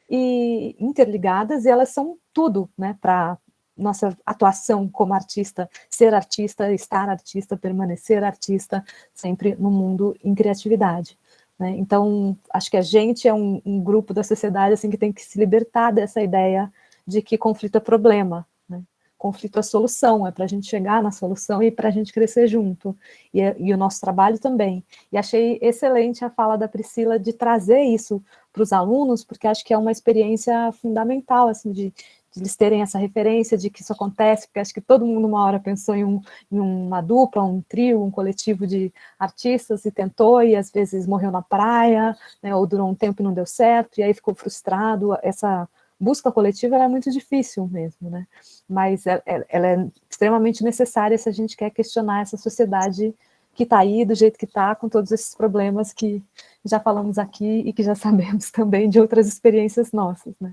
e interligadas, e elas são tudo, né, para nossa atuação como artista, ser artista, estar artista, permanecer artista, sempre no mundo em criatividade, né? Então, acho que a gente é um grupo da sociedade assim, que tem que se libertar dessa ideia de que conflito é problema, né? Conflito é solução, é para a gente chegar na solução e para a gente crescer junto, e o nosso trabalho também. E achei excelente a fala da Priscila de trazer isso para os alunos, porque acho que é uma experiência fundamental, assim, de eles terem essa referência de que isso acontece, porque acho que todo mundo uma hora pensou em uma dupla, um trio, um coletivo de artistas e tentou, e às vezes morreu na praia, né, ou durou um tempo e não deu certo, e aí ficou frustrado. Essa busca coletiva ela é muito difícil mesmo, né? Mas ela é extremamente necessária se a gente quer questionar essa sociedade que está aí, do jeito que está, com todos esses problemas que já falamos aqui e que já sabemos também de outras experiências nossas, né?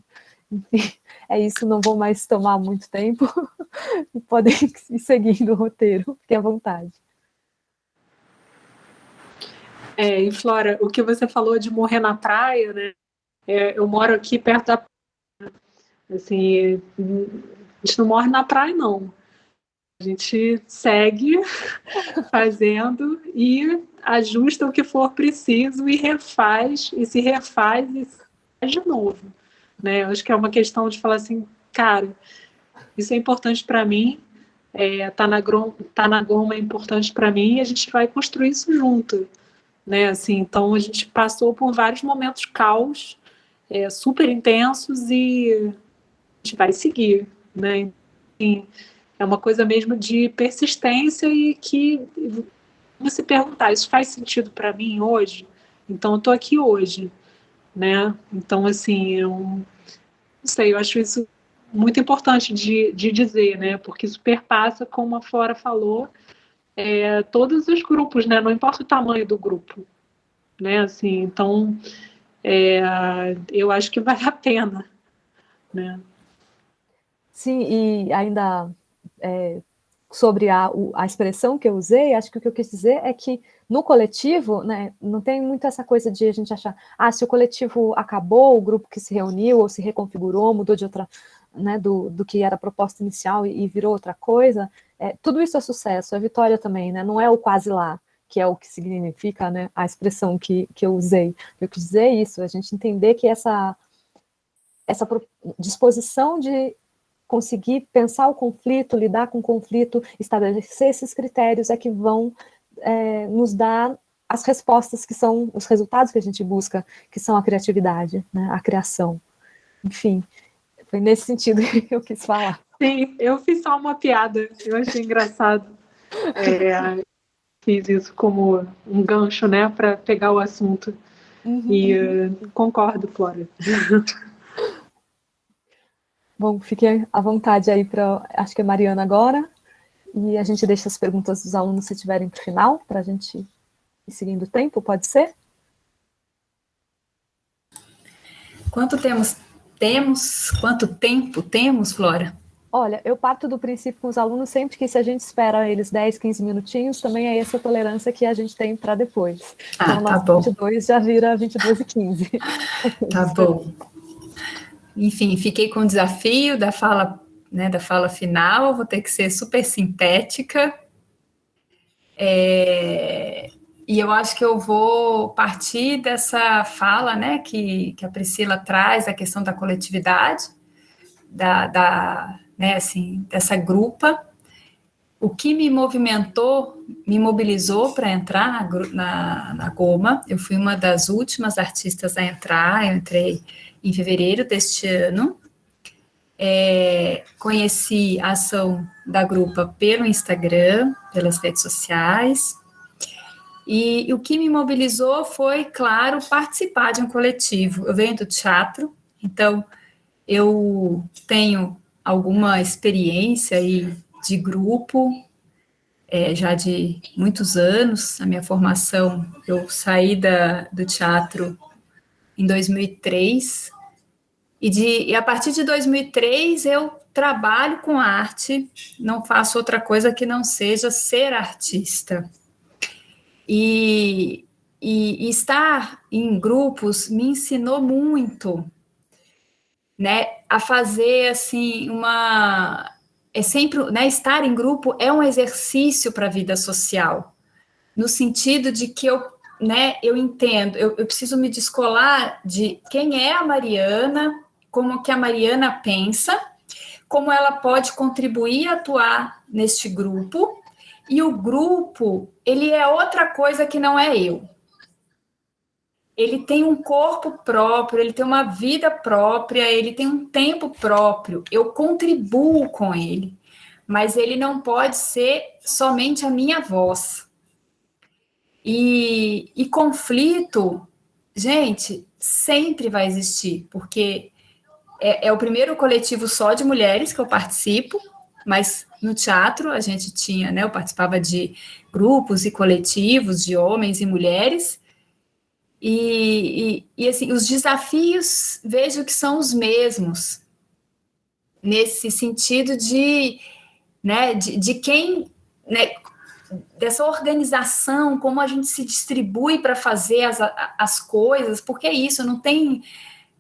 Enfim, é isso, não vou mais tomar muito tempo, podem ir seguindo o roteiro, fiquem à vontade. E Flora, o que você falou de morrer na praia, né? Eu moro aqui perto da praia, assim, a gente não morre na praia, não. A gente segue fazendo e ajusta o que for preciso e refaz, e se refaz e se faz de novo, né? Eu acho que é uma questão de falar assim, cara, isso é importante para mim, tá na Goma é importante para mim, e a gente vai construir isso junto, né? Assim, então a gente passou por vários momentos caos, super intensos, e a gente vai seguir, né? Assim, é uma coisa mesmo de persistência e que você perguntar, isso faz sentido para mim hoje? Então eu tô aqui hoje, né? Então, assim, não sei, eu acho isso muito importante de dizer, né? Porque isso perpassa, como a Flora falou, todos os grupos, né? Não importa o tamanho do grupo, né? Assim, então, eu acho que vale a pena, né? Sim, e ainda sobre a expressão que eu usei, acho que o que eu quis dizer é que no coletivo, né, não tem muito essa coisa de a gente achar, se o coletivo acabou, o grupo que se reuniu ou se reconfigurou, mudou de outra, né, do que era a proposta inicial e virou outra coisa, tudo isso é sucesso, é vitória também, né, não é o quase lá, que é o que significa, né, a expressão que eu usei. Eu quis dizer isso, a gente entender que essa disposição de conseguir pensar o conflito, lidar com o conflito, estabelecer esses critérios é que vão nos dar as respostas que são os resultados que a gente busca, que são a criatividade, né, a criação. Enfim, foi nesse sentido que eu quis falar. Sim, eu fiz só uma piada, eu achei engraçado. Fiz isso como um gancho, né, para pegar o assunto. E concordo, Flora. Bom, fiquem à vontade aí para, acho que é Mariana agora, e a gente deixa as perguntas dos alunos se tiverem para o final, para a gente ir seguindo o tempo, pode ser? Quanto tempo temos, Flora? Olha, eu parto do princípio com os alunos sempre que se a gente espera eles 10, 15 minutinhos, também é essa tolerância que a gente tem para depois. Então, tá nosso bom. 22 já vira 22:15. Tá bom. Enfim, fiquei com o desafio da fala, né, da fala final, vou ter que ser super sintética. E eu acho que eu vou partir dessa fala, né, que a Priscila traz, a questão da coletividade, né, assim, dessa grupa. O que me mobilizou para entrar na Goma. Eu fui uma das últimas artistas a entrar, eu entrei em fevereiro deste ano. Conheci a ação da grupa pelo Instagram, pelas redes sociais, e o que me mobilizou foi, claro, participar de um coletivo. Eu venho do teatro, então eu tenho alguma experiência aí de grupo, já de muitos anos. A minha formação, eu saí do teatro em 2003, e a partir de 2003 eu trabalho com arte, não faço outra coisa que não seja ser artista. E estar em grupos me ensinou muito, né, a fazer assim sempre, né, estar em grupo é um exercício para a vida social, no sentido de que eu entendo, eu preciso me descolar de quem é a Mariana, como que a Mariana pensa, como ela pode contribuir e atuar neste grupo, e o grupo, ele é outra coisa que não é eu. Ele tem um corpo próprio, ele tem uma vida própria, ele tem um tempo próprio, eu contribuo com ele, mas ele não pode ser somente a minha voz. E conflito, gente, sempre vai existir, porque é o primeiro coletivo só de mulheres que eu participo, mas no teatro a gente tinha, né, eu participava de grupos e coletivos de homens e mulheres, e assim, os desafios vejo que são os mesmos, nesse sentido de, né, de quem, né, dessa organização, como a gente se distribui para fazer as coisas, porque é isso, não tem...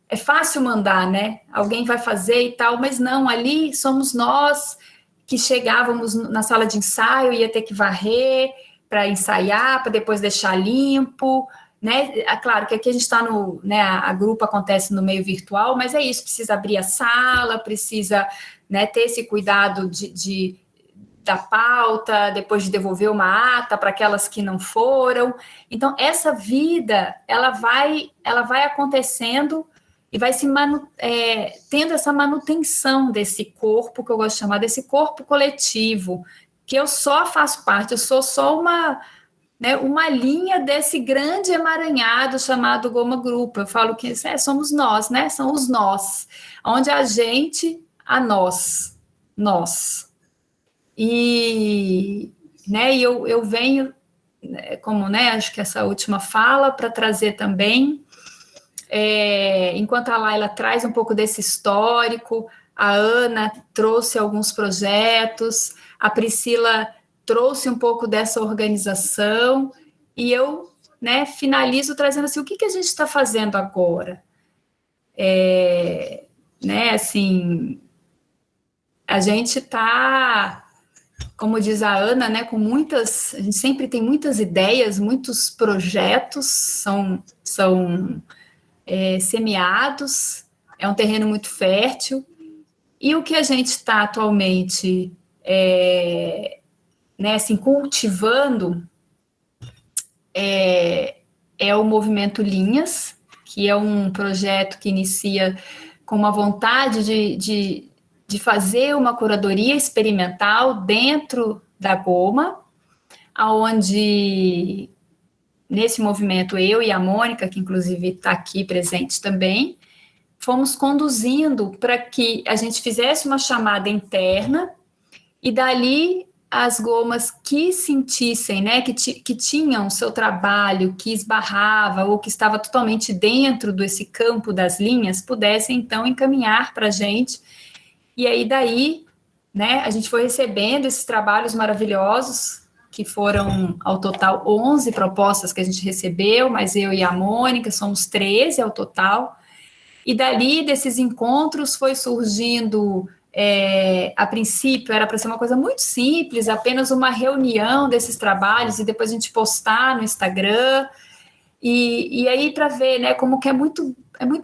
É fácil mandar, né? Alguém vai fazer e tal, mas não, ali somos nós que chegávamos na sala de ensaio, ia ter que varrer para ensaiar, para depois deixar limpo, né? É claro que aqui a gente está no, né, a grupo acontece no meio virtual, mas é isso, precisa abrir a sala, precisa, né, ter esse cuidado da pauta, depois de devolver uma ata para aquelas que não foram. Então, essa vida, ela vai acontecendo e vai tendo essa manutenção desse corpo, que eu gosto de chamar desse corpo coletivo, que eu só faço parte, eu sou só uma linha desse grande emaranhado chamado Goma Grupo. Eu falo que somos nós, né? São os nós, onde a gente, a nós. E, né, eu venho, como, né, acho que essa última fala, para trazer também, enquanto a Laila traz um pouco desse histórico, a Ana trouxe alguns projetos, a Priscila trouxe um pouco dessa organização, e eu, né, finalizo trazendo assim, o que a gente está fazendo agora? Né, assim, a gente está, como diz a Ana, né, a gente sempre tem muitas ideias, muitos projetos são semeados, é um terreno muito fértil, e o que a gente está atualmente né, assim, cultivando é o movimento Linhas, que é um projeto que inicia com uma vontade de fazer uma curadoria experimental dentro da Goma, onde, nesse movimento, eu e a Mônica, que inclusive está aqui presente também, fomos conduzindo para que a gente fizesse uma chamada interna e dali as gomas que sentissem, né, que tinham seu trabalho, que esbarrava ou que estava totalmente dentro desse campo das linhas, pudessem, então, encaminhar para a gente. E aí, daí, né, a gente foi recebendo esses trabalhos maravilhosos, que foram, ao total, 11 propostas que a gente recebeu, mas eu e a Mônica somos 13 ao total. E dali, desses encontros, foi surgindo, a princípio, era para ser uma coisa muito simples, apenas uma reunião desses trabalhos, e depois a gente postar no Instagram, e aí para ver, né, como que é muito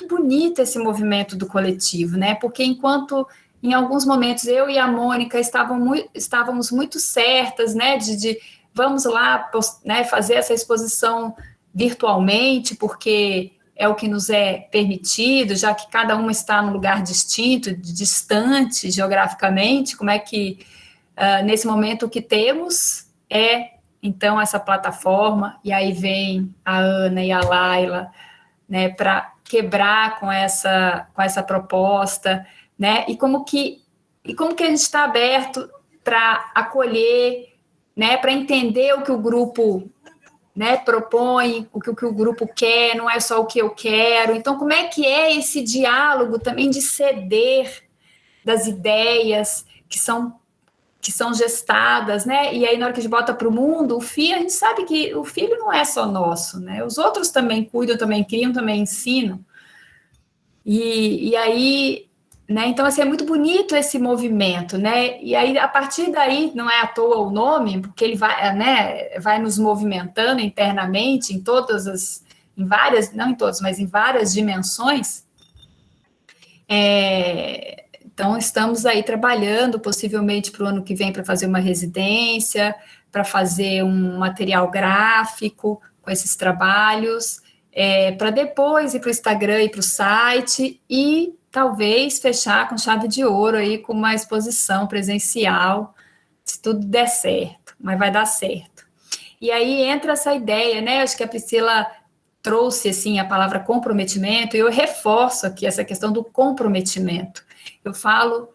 bonito esse movimento do coletivo, né, porque enquanto em alguns momentos eu e a Mônica estávamos muito certas, né, de vamos lá, né, fazer essa exposição virtualmente, porque é o que nos é permitido, já que cada uma está num lugar distinto, distante geograficamente, como é que, nesse momento, o que temos então, essa plataforma, e aí vem a Ana e a Laila, né, para quebrar com essa proposta, né, e como que a gente está aberto para acolher, né, para entender o que o grupo, né, propõe, o que o grupo quer, não é só o que eu quero. Então, como é que é esse diálogo também de ceder das ideias que são gestadas, né? E aí, na hora que a gente bota para o mundo, a gente sabe que o filho não é só nosso, né? Os outros também cuidam, também criam, também ensinam. E aí, né? Então, assim, é muito bonito esse movimento, né? E aí, a partir daí, não é à toa o nome, porque ele vai, né, vai nos movimentando internamente em várias, não em todas, mas em várias dimensões. Então, estamos aí trabalhando, possivelmente para o ano que vem, para fazer uma residência, para fazer um material gráfico com esses trabalhos, para depois ir para o Instagram e para o site, e talvez fechar com chave de ouro aí com uma exposição presencial, se tudo der certo, mas vai dar certo. E aí entra essa ideia, né? Acho que a Priscila trouxe, assim, a palavra comprometimento, e eu reforço aqui essa questão do comprometimento. Eu falo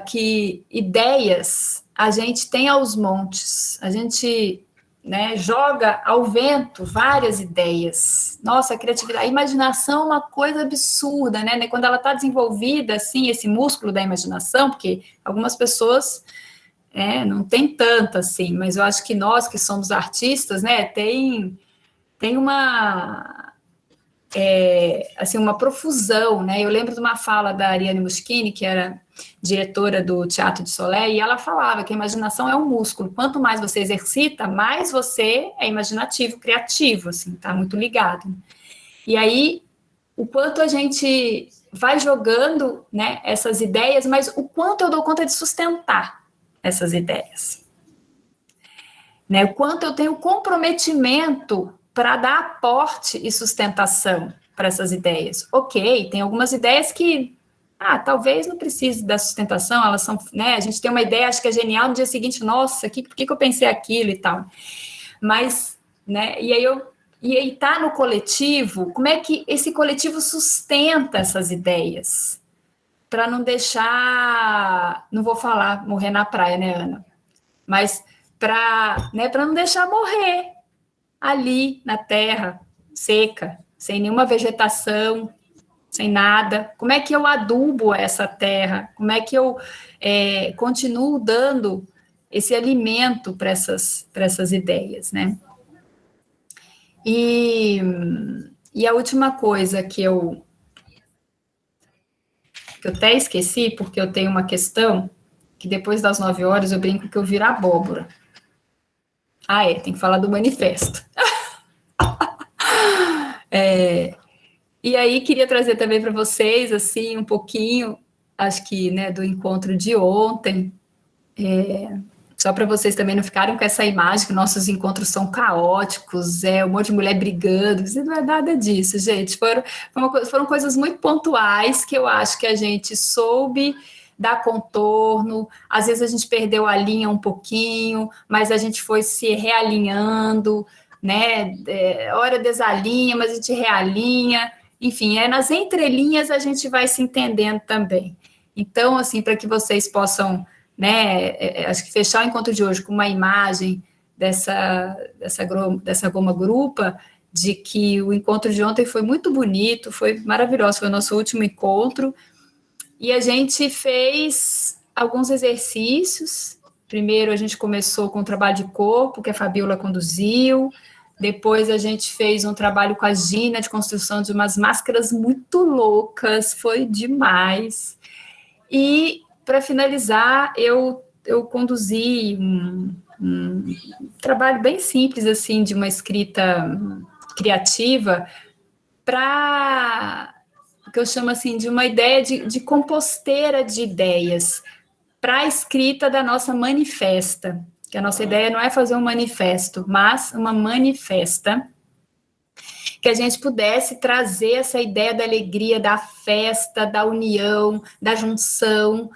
que ideias a gente tem aos montes, a gente, né, joga ao vento várias ideias. Nossa, a criatividade, a imaginação é uma coisa absurda, né? Quando ela está desenvolvida, assim, esse músculo da imaginação, porque algumas pessoas não tem tanta, assim, mas eu acho que nós que somos artistas, né, tem assim, uma profusão, né? Eu lembro de uma fala da Ariane Muschini, que era diretora do Teatro de Soleil, e ela falava que a imaginação é um músculo. Quanto mais você exercita, mais você é imaginativo, criativo, assim, tá muito ligado. E aí, o quanto a gente vai jogando, né, essas ideias, mas o quanto eu dou conta de sustentar essas ideias. Né, o quanto eu tenho comprometimento para dar aporte e sustentação para essas ideias. Ok, tem algumas ideias que, talvez não precise da sustentação, elas são, né, a gente tem uma ideia, acho que é genial, no dia seguinte, nossa, por que eu pensei aquilo e tal. Mas, né, e aí tá no coletivo, como é que esse coletivo sustenta essas ideias? Para não deixar, não vou falar morrer na praia, né, Ana? Mas para não deixar morrer ali na terra, seca, sem nenhuma vegetação, sem nada. Como é que eu adubo essa terra? Como é que eu continuo dando esse alimento para essas ideias, né? E a última coisa que eu até esqueci, porque eu tenho uma questão que depois das 9 horas eu brinco que eu viro abóbora. Tem que falar do manifesto. E aí queria trazer também para vocês, assim, um pouquinho, acho que, né, do encontro de ontem, só para vocês também não ficarem com essa imagem que nossos encontros são caóticos, um monte de mulher brigando, isso não é nada disso, gente. Foram coisas muito pontuais que eu acho que a gente soube dar contorno, às vezes a gente perdeu a linha um pouquinho, mas a gente foi se realinhando, né? Hora desalinha, mas a gente realinha, enfim, nas entrelinhas a gente vai se entendendo também. Então, assim, para que vocês possam, né, acho que fechar o encontro de hoje com uma imagem dessa goma grupa, de que o encontro de ontem foi muito bonito, foi maravilhoso, foi o nosso último encontro, e a gente fez alguns exercícios. Primeiro a gente começou com o trabalho de corpo, que a Fabiola conduziu, depois a gente fez um trabalho com a Gina, de construção de umas máscaras muito loucas, foi demais. E, para finalizar, eu conduzi um trabalho bem simples, assim, de uma escrita criativa, para o que eu chamo, assim, de uma ideia de composteira de ideias, para a escrita da nossa manifesta, que a nossa ideia não é fazer um manifesto, mas uma manifesta, que a gente pudesse trazer essa ideia da alegria, da festa, da união, da junção,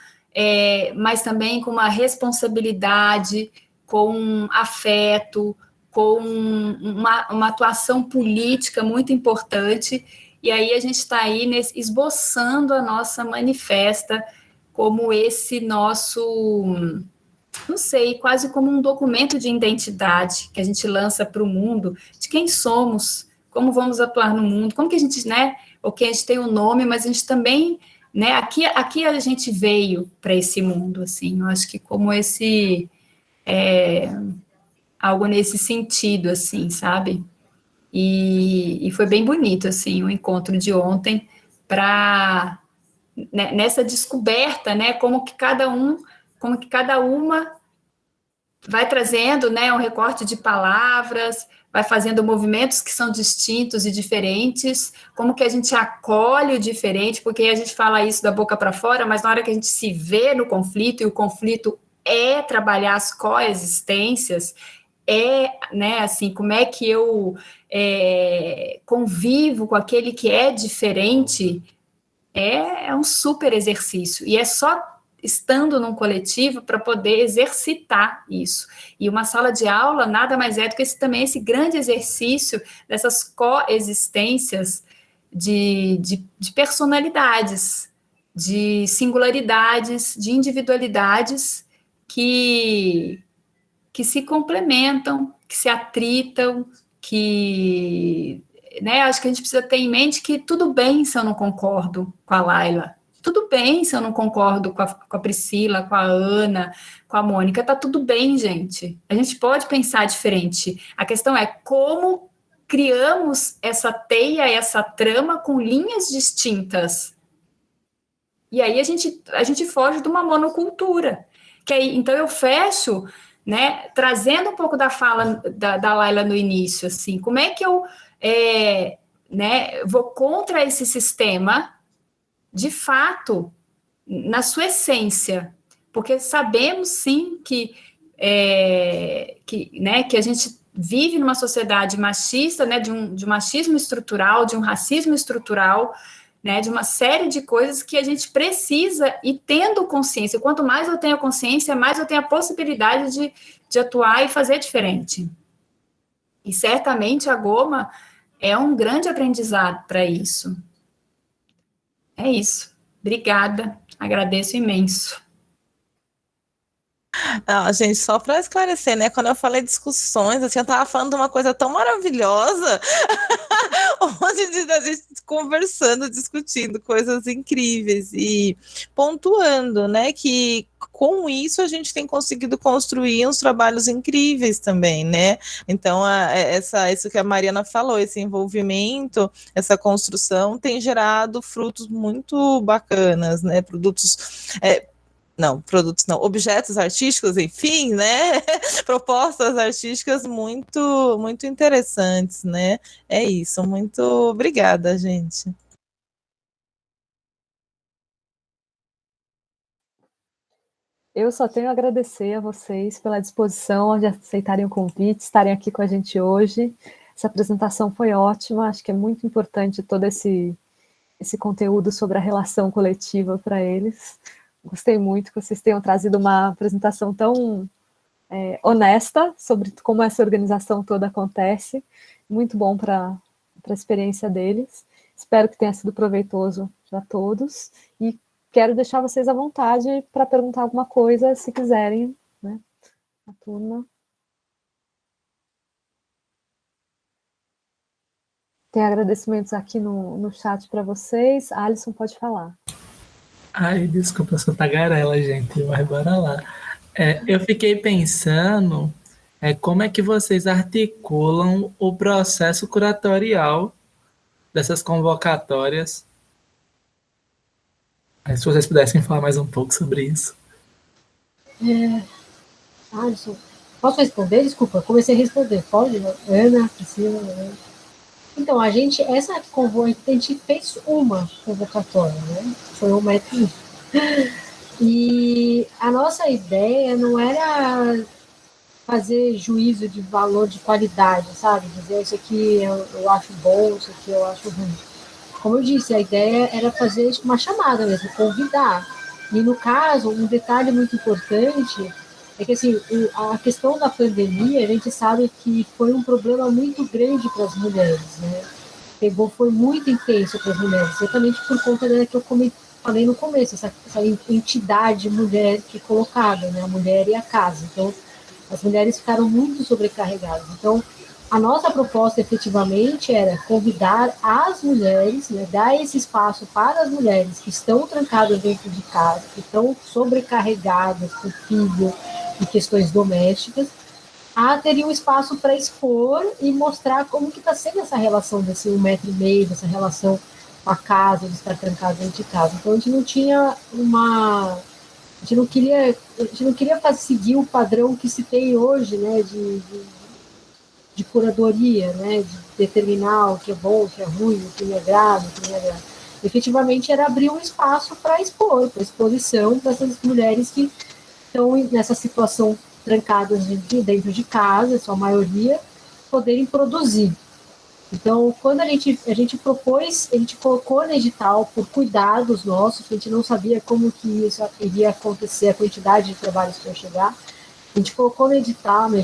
mas também com uma responsabilidade, com afeto, com uma atuação política muito importante, e aí a gente está aí esboçando a nossa manifesta como esse nosso, não sei, quase como um documento de identidade que a gente lança para o mundo, de quem somos, como vamos atuar no mundo, como que a gente, né, ok, a gente tem um nome, mas a gente também, né, aqui a gente veio para esse mundo, assim, eu acho que como esse, algo nesse sentido, assim, sabe? E foi bem bonito, assim, o encontro de ontem, para, né, nessa descoberta, né, como que cada uma vai trazendo, né, um recorte de palavras, vai fazendo movimentos que são distintos e diferentes, como que a gente acolhe o diferente, porque a gente fala isso da boca para fora, mas na hora que a gente se vê no conflito, e o conflito é trabalhar as coexistências, né, assim, como é que eu convivo com aquele que é diferente, é um super exercício, e é só estando num coletivo para poder exercitar isso. E uma sala de aula nada mais é do que esse grande exercício dessas coexistências de personalidades, de singularidades, de individualidades que se complementam, que se atritam, que, né, acho que a gente precisa ter em mente que tudo bem se eu não concordo com a Laila, tudo bem se eu não concordo com a Priscila, com a Ana, com a Mônica, tá tudo bem, gente. A gente pode pensar diferente. A questão é como criamos essa teia, essa trama com linhas distintas. E aí a gente foge de uma monocultura. Que aí, então eu fecho, né, trazendo um pouco da fala da Laila no início, assim, como é que eu né, vou contra esse sistema, de fato, na sua essência, porque sabemos sim que a gente vive numa sociedade machista, né, de um machismo estrutural, de um racismo estrutural, né, de uma série de coisas que a gente precisa, e tendo consciência, quanto mais eu tenho consciência, mais eu tenho a possibilidade de atuar e fazer diferente. E certamente a Goma é um grande aprendizado para isso. É isso. Obrigada. Agradeço imenso. Ah, gente, só para esclarecer, né? Quando eu falei discussões, assim, eu estava falando de uma coisa tão maravilhosa, onde a gente conversando, discutindo coisas incríveis e pontuando, né? Que com isso a gente tem conseguido construir uns trabalhos incríveis também, né? Então, isso que a Mariana falou, esse envolvimento, essa construção tem gerado frutos muito bacanas, né? Objetos artísticos, enfim, né? Propostas artísticas muito, muito interessantes, né? É isso, muito obrigada, gente. Eu só tenho a agradecer a vocês pela disposição de aceitarem o convite, estarem aqui com a gente hoje. Essa apresentação foi ótima, acho que é muito importante todo esse conteúdo sobre a relação coletiva para eles. Gostei muito que vocês tenham trazido uma apresentação tão honesta sobre como essa organização toda acontece. Muito bom para a experiência deles. Espero que tenha sido proveitoso para todos. E quero deixar vocês à vontade para perguntar alguma coisa, se quiserem, né? A turma. Tem agradecimentos aqui no chat para vocês. A Alisson pode falar. Ai, desculpa, eu sou tagarela, gente, mas bora lá. Eu fiquei pensando como é que vocês articulam o processo curatorial dessas convocatórias. Se vocês pudessem falar mais um pouco sobre isso. Alisson, posso responder? Desculpa, comecei a responder. Pode? Ana, Priscila, Então, a gente fez uma convocatória, né? Foi um método. E a nossa ideia não era fazer juízo de valor, de qualidade, sabe? Dizer isso aqui eu acho bom, isso aqui eu acho ruim. Como eu disse, a ideia era fazer uma chamada mesmo, convidar. E no caso, um detalhe muito importante é que, assim, a questão da pandemia, a gente sabe que foi um problema muito grande para as mulheres, né? Foi muito intenso para as mulheres, exatamente por conta da que eu falei no começo, essa entidade mulher que é colocada, né? A mulher e a casa. Então, as mulheres ficaram muito sobrecarregadas. Então, a nossa proposta, efetivamente, era convidar as mulheres, né, dar esse espaço para as mulheres que estão trancadas dentro de casa, que estão sobrecarregadas com filho e questões domésticas, a terem um espaço para expor e mostrar como que está sendo essa relação desse 1,5 metro, dessa relação com a casa, de estar trancado dentro de casa. Então, a gente não tinha a gente não queria seguir o padrão que se tem hoje, né, de curadoria, né, de determinar o que é bom, o que é ruim, o que me agrada, o que não me agrada. Efetivamente era abrir um espaço para expor, para exposição para essas mulheres que estão nessa situação trancadas dentro de casa, sua maioria, poderem produzir. Então, quando a gente propôs, a gente colocou no edital, por cuidados nossos, a gente não sabia como que isso iria acontecer, a quantidade de trabalhos que ia chegar, a gente colocou no edital, né?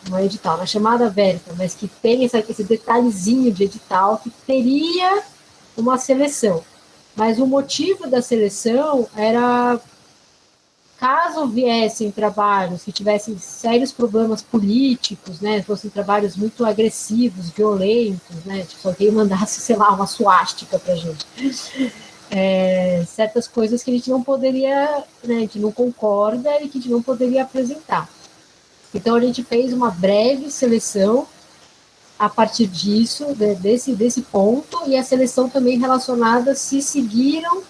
Não é edital, na chamada aberta, mas que tem esse detalhezinho de edital que teria uma seleção. Mas o motivo da seleção era, caso viessem trabalhos que tivessem sérios problemas políticos, né, fossem trabalhos muito agressivos, violentos, né, tipo, se alguém mandasse, sei lá, uma suástica pra gente. Certas coisas que a gente não poderia, né, a gente não concorda e que a gente não poderia apresentar. Então, a gente fez uma breve seleção, a partir disso, desse ponto, e a seleção também relacionada se seguiram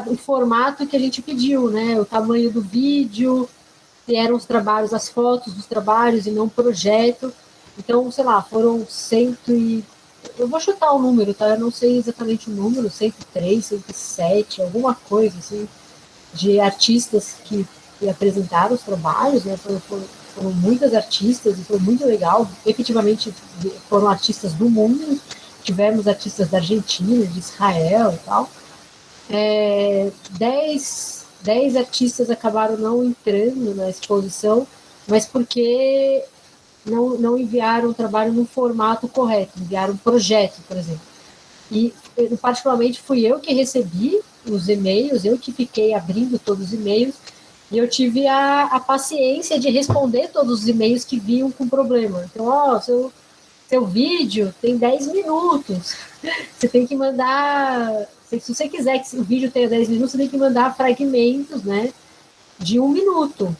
o formato que a gente pediu, né? O tamanho do vídeo, se eram os trabalhos, as fotos dos trabalhos e não projeto. Então, sei lá, foram eu vou chutar o número, tá? Eu não sei exatamente o número, 103, 107, alguma coisa, assim, de artistas que apresentaram os trabalhos, né? Foram muitas artistas e foi muito legal. Efetivamente, foram artistas do mundo. Tivemos artistas da Argentina, de Israel e tal. 10 artistas acabaram não entrando na exposição, mas porque não enviaram o trabalho no formato correto, enviaram um projeto, por exemplo. E, particularmente, fui eu que recebi os e-mails, eu que fiquei abrindo todos os e-mails, e eu tive a paciência de responder todos os e-mails que vinham com problema. Então, seu vídeo tem 10 minutos, você tem que mandar... Se você quiser que o vídeo tenha 10 minutos, você tem que mandar fragmentos, né, de 1 minuto.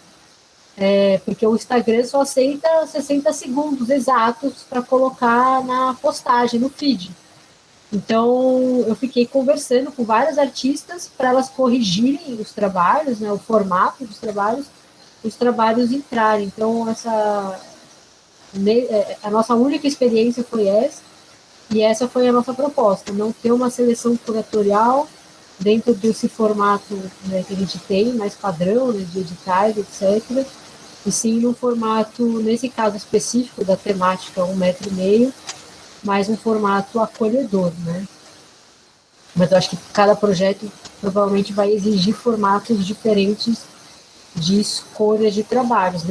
Porque o Instagram só aceita 60 segundos exatos para colocar na postagem, no feed. Então, eu fiquei conversando com vários artistas para elas corrigirem os trabalhos, né, o formato dos trabalhos, os trabalhos entrarem. Então, a nossa única experiência foi essa, e essa foi a nossa proposta, não ter uma seleção curatorial dentro desse formato, né, que a gente tem, mais padrão, né, de editais, etc., e sim no formato, nesse caso específico da temática 1,5 metro, mais um formato acolhedor, né? Mas eu acho que cada projeto provavelmente vai exigir formatos diferentes de escolha de trabalhos,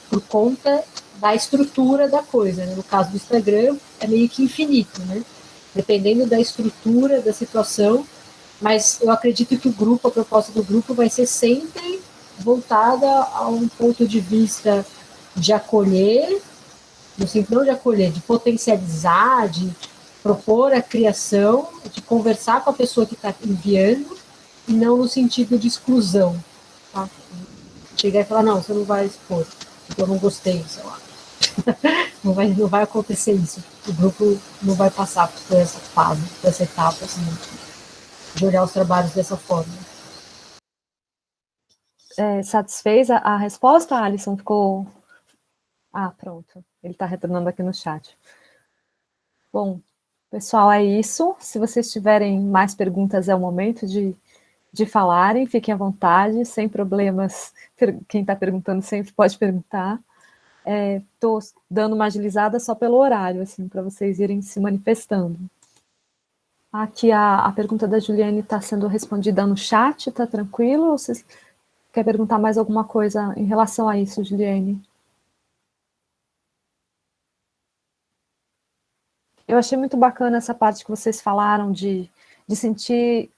por conta da estrutura da coisa, né? No caso do Instagram, é meio que infinito, né? Dependendo da estrutura, da situação, mas eu acredito que a proposta do grupo vai ser sempre voltada a um ponto de vista de acolher, não de acolher, de potencializar, de propor a criação, de conversar com a pessoa que está enviando, e não no sentido de exclusão. Tá? Chegar e falar, não, você não vai expor, porque eu não gostei, sei lá. Não vai acontecer isso. O grupo não vai passar por essa fase, por essa etapa, assim, de olhar os trabalhos dessa forma. Satisfez a resposta, Alisson? Ficou... pronto. Ele está retornando aqui no chat. Bom, pessoal, é isso. Se vocês tiverem mais perguntas, é o momento de falarem. Fiquem à vontade, sem problemas. Quem está perguntando sempre pode perguntar. Estou dando uma agilizada só pelo horário, assim, para vocês irem se manifestando. Aqui a pergunta da Juliane está sendo respondida no chat, está tranquilo? Ou vocês querem perguntar mais alguma coisa em relação a isso, Juliane? Eu achei muito bacana essa parte que vocês falaram de sentir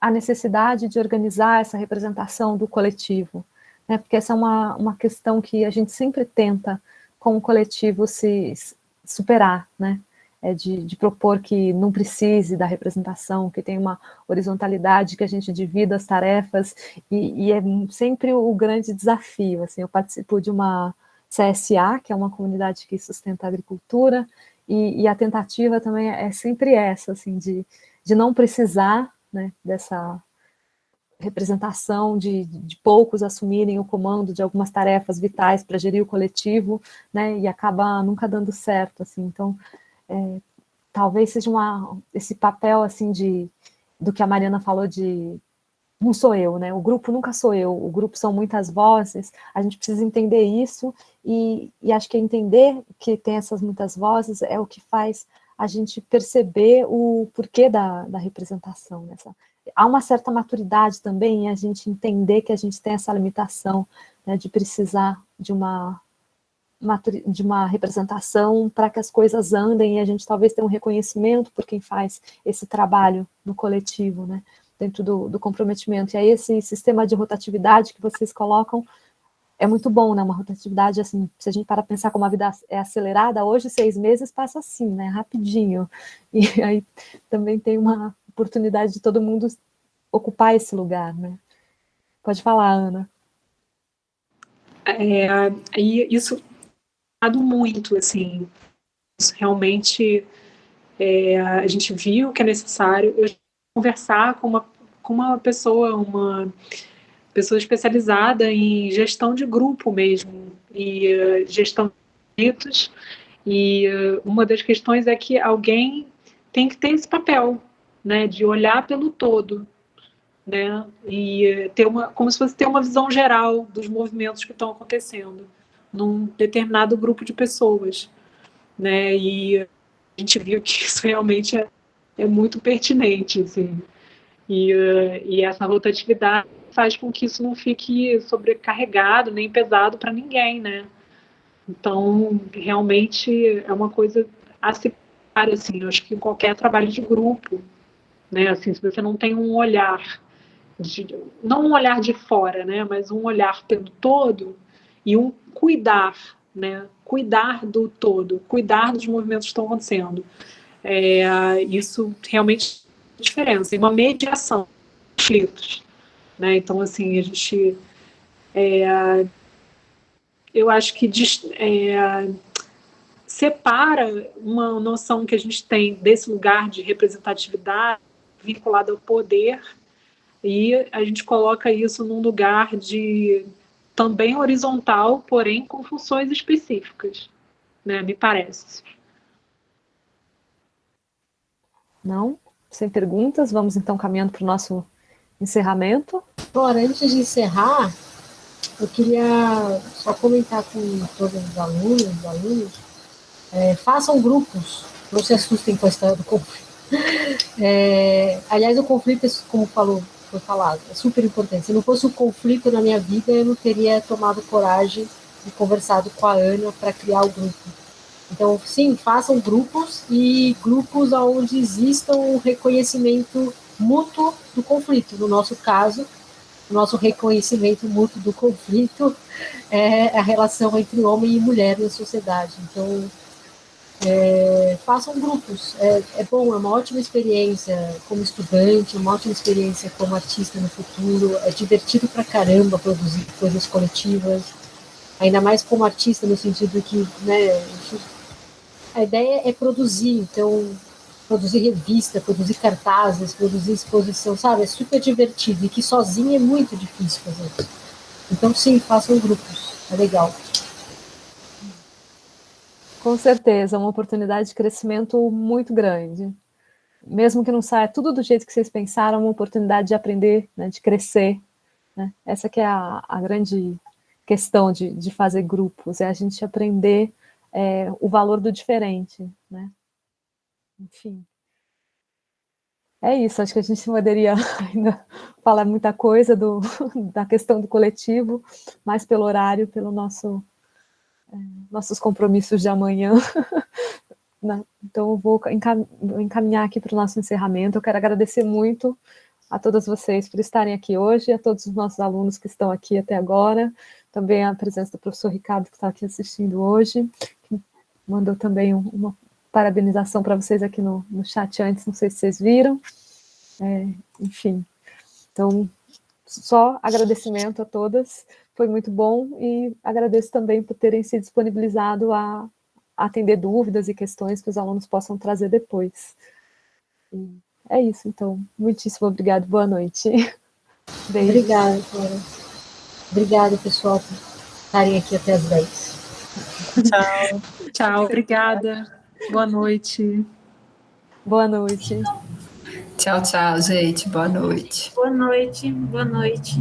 a necessidade de organizar essa representação do coletivo, né? Porque essa é uma questão que a gente sempre tenta, com o coletivo, se superar, né? De propor que não precise da representação, que tem uma horizontalidade, que a gente divida as tarefas, e é sempre o grande desafio. Assim, eu participo de uma CSA, que é uma comunidade que sustenta a agricultura, e a tentativa também é sempre essa, assim, de não precisar, né, dessa representação de poucos assumirem o comando de algumas tarefas vitais para gerir o coletivo, né, e acaba nunca dando certo, assim. Então, talvez seja esse papel, assim, do que a Mariana falou de não sou eu, né? O grupo nunca sou eu, o grupo são muitas vozes, a gente precisa entender isso, e acho que entender que tem essas muitas vozes é o que faz a gente perceber o porquê da representação. Há uma certa maturidade também em a gente entender que a gente tem essa limitação, né, de precisar de uma representação para que as coisas andem, e a gente talvez tenha um reconhecimento por quem faz esse trabalho no coletivo, né, dentro do comprometimento. E aí esse sistema de rotatividade que vocês colocam é muito bom, né, uma rotatividade, assim, se a gente para pensar como a vida é acelerada, hoje 6 meses passa assim, né, rapidinho, e aí também tem uma oportunidade de todo mundo ocupar esse lugar, né. Pode falar, Ana. E isso muito, assim, realmente a gente viu que é necessário. Eu conversar com uma pessoa especializada em gestão de grupo mesmo, e gestão de conflitos, e uma das questões é que alguém tem que ter esse papel, né, de olhar pelo todo, né, e como se fosse ter uma visão geral dos movimentos que estão acontecendo num determinado grupo de pessoas, né, e a gente viu que isso realmente é muito pertinente, assim, e essa rotatividade faz com que isso não fique sobrecarregado nem pesado para ninguém, né? Então, realmente é uma coisa a se parar, assim, eu acho que em qualquer trabalho de grupo, né, assim, se você não tem um olhar, não um olhar de fora, né, mas um olhar pelo todo e um cuidar, né, cuidar do todo, cuidar dos movimentos que estão acontecendo. Isso realmente faz diferença. E uma mediação de conflitos, né? Então, assim, a gente... eu acho que separa uma noção que a gente tem desse lugar de representatividade vinculada ao poder, e a gente coloca isso num lugar de também horizontal, porém com funções específicas, né? Me parece. Não? Sem perguntas, vamos então caminhando para o nosso encerramento. Agora, antes de encerrar, eu queria só comentar com todos os alunos, façam grupos, não se assustem com a história do conflito. Aliás, o conflito, como foi falado, é super importante. Se não fosse o conflito na minha vida, eu não teria tomado coragem e conversado com a Ana para criar o grupo. Então, sim, façam grupos, e grupos onde existam um reconhecimento mútuo do conflito. No nosso caso, o nosso reconhecimento mútuo do conflito é a relação entre homem e mulher na sociedade. Então, façam grupos. É bom, é uma ótima experiência como estudante, uma ótima experiência como artista no futuro. É divertido pra caramba produzir coisas coletivas, ainda mais como artista, no sentido que, né, a ideia é produzir, então, produzir revista, produzir cartazes, produzir exposição, sabe? É super divertido, e que sozinho é muito difícil fazer isso. Então, sim, façam grupos, é legal. Com certeza, uma oportunidade de crescimento muito grande. Mesmo que não saia tudo do jeito que vocês pensaram, uma oportunidade de aprender, né, de crescer, né? Essa que é a grande questão de fazer grupos, é a gente aprender o valor do diferente, né? Enfim. É isso, acho que a gente poderia ainda falar muita coisa da questão do coletivo, mas pelo horário, pelo nossos compromissos de amanhã. Então, eu vou encaminhar aqui para o nosso encerramento. Eu quero agradecer muito a todas vocês por estarem aqui hoje, a todos os nossos alunos que estão aqui até agora, também a presença do professor Ricardo, que está aqui assistindo hoje, que mandou também uma parabenização para vocês aqui no chat antes, não sei se vocês viram. Enfim, então, só agradecimento a todas, foi muito bom, e agradeço também por terem se disponibilizado a atender dúvidas e questões que os alunos possam trazer depois. E é isso, então, muitíssimo obrigado, boa noite. Beijo. Obrigada, Flora. Obrigada, pessoal, por estarem aqui até as 10. Tchau, obrigada. Boa noite. Boa noite. Tchau, tchau, gente. Boa noite. Boa noite, boa noite.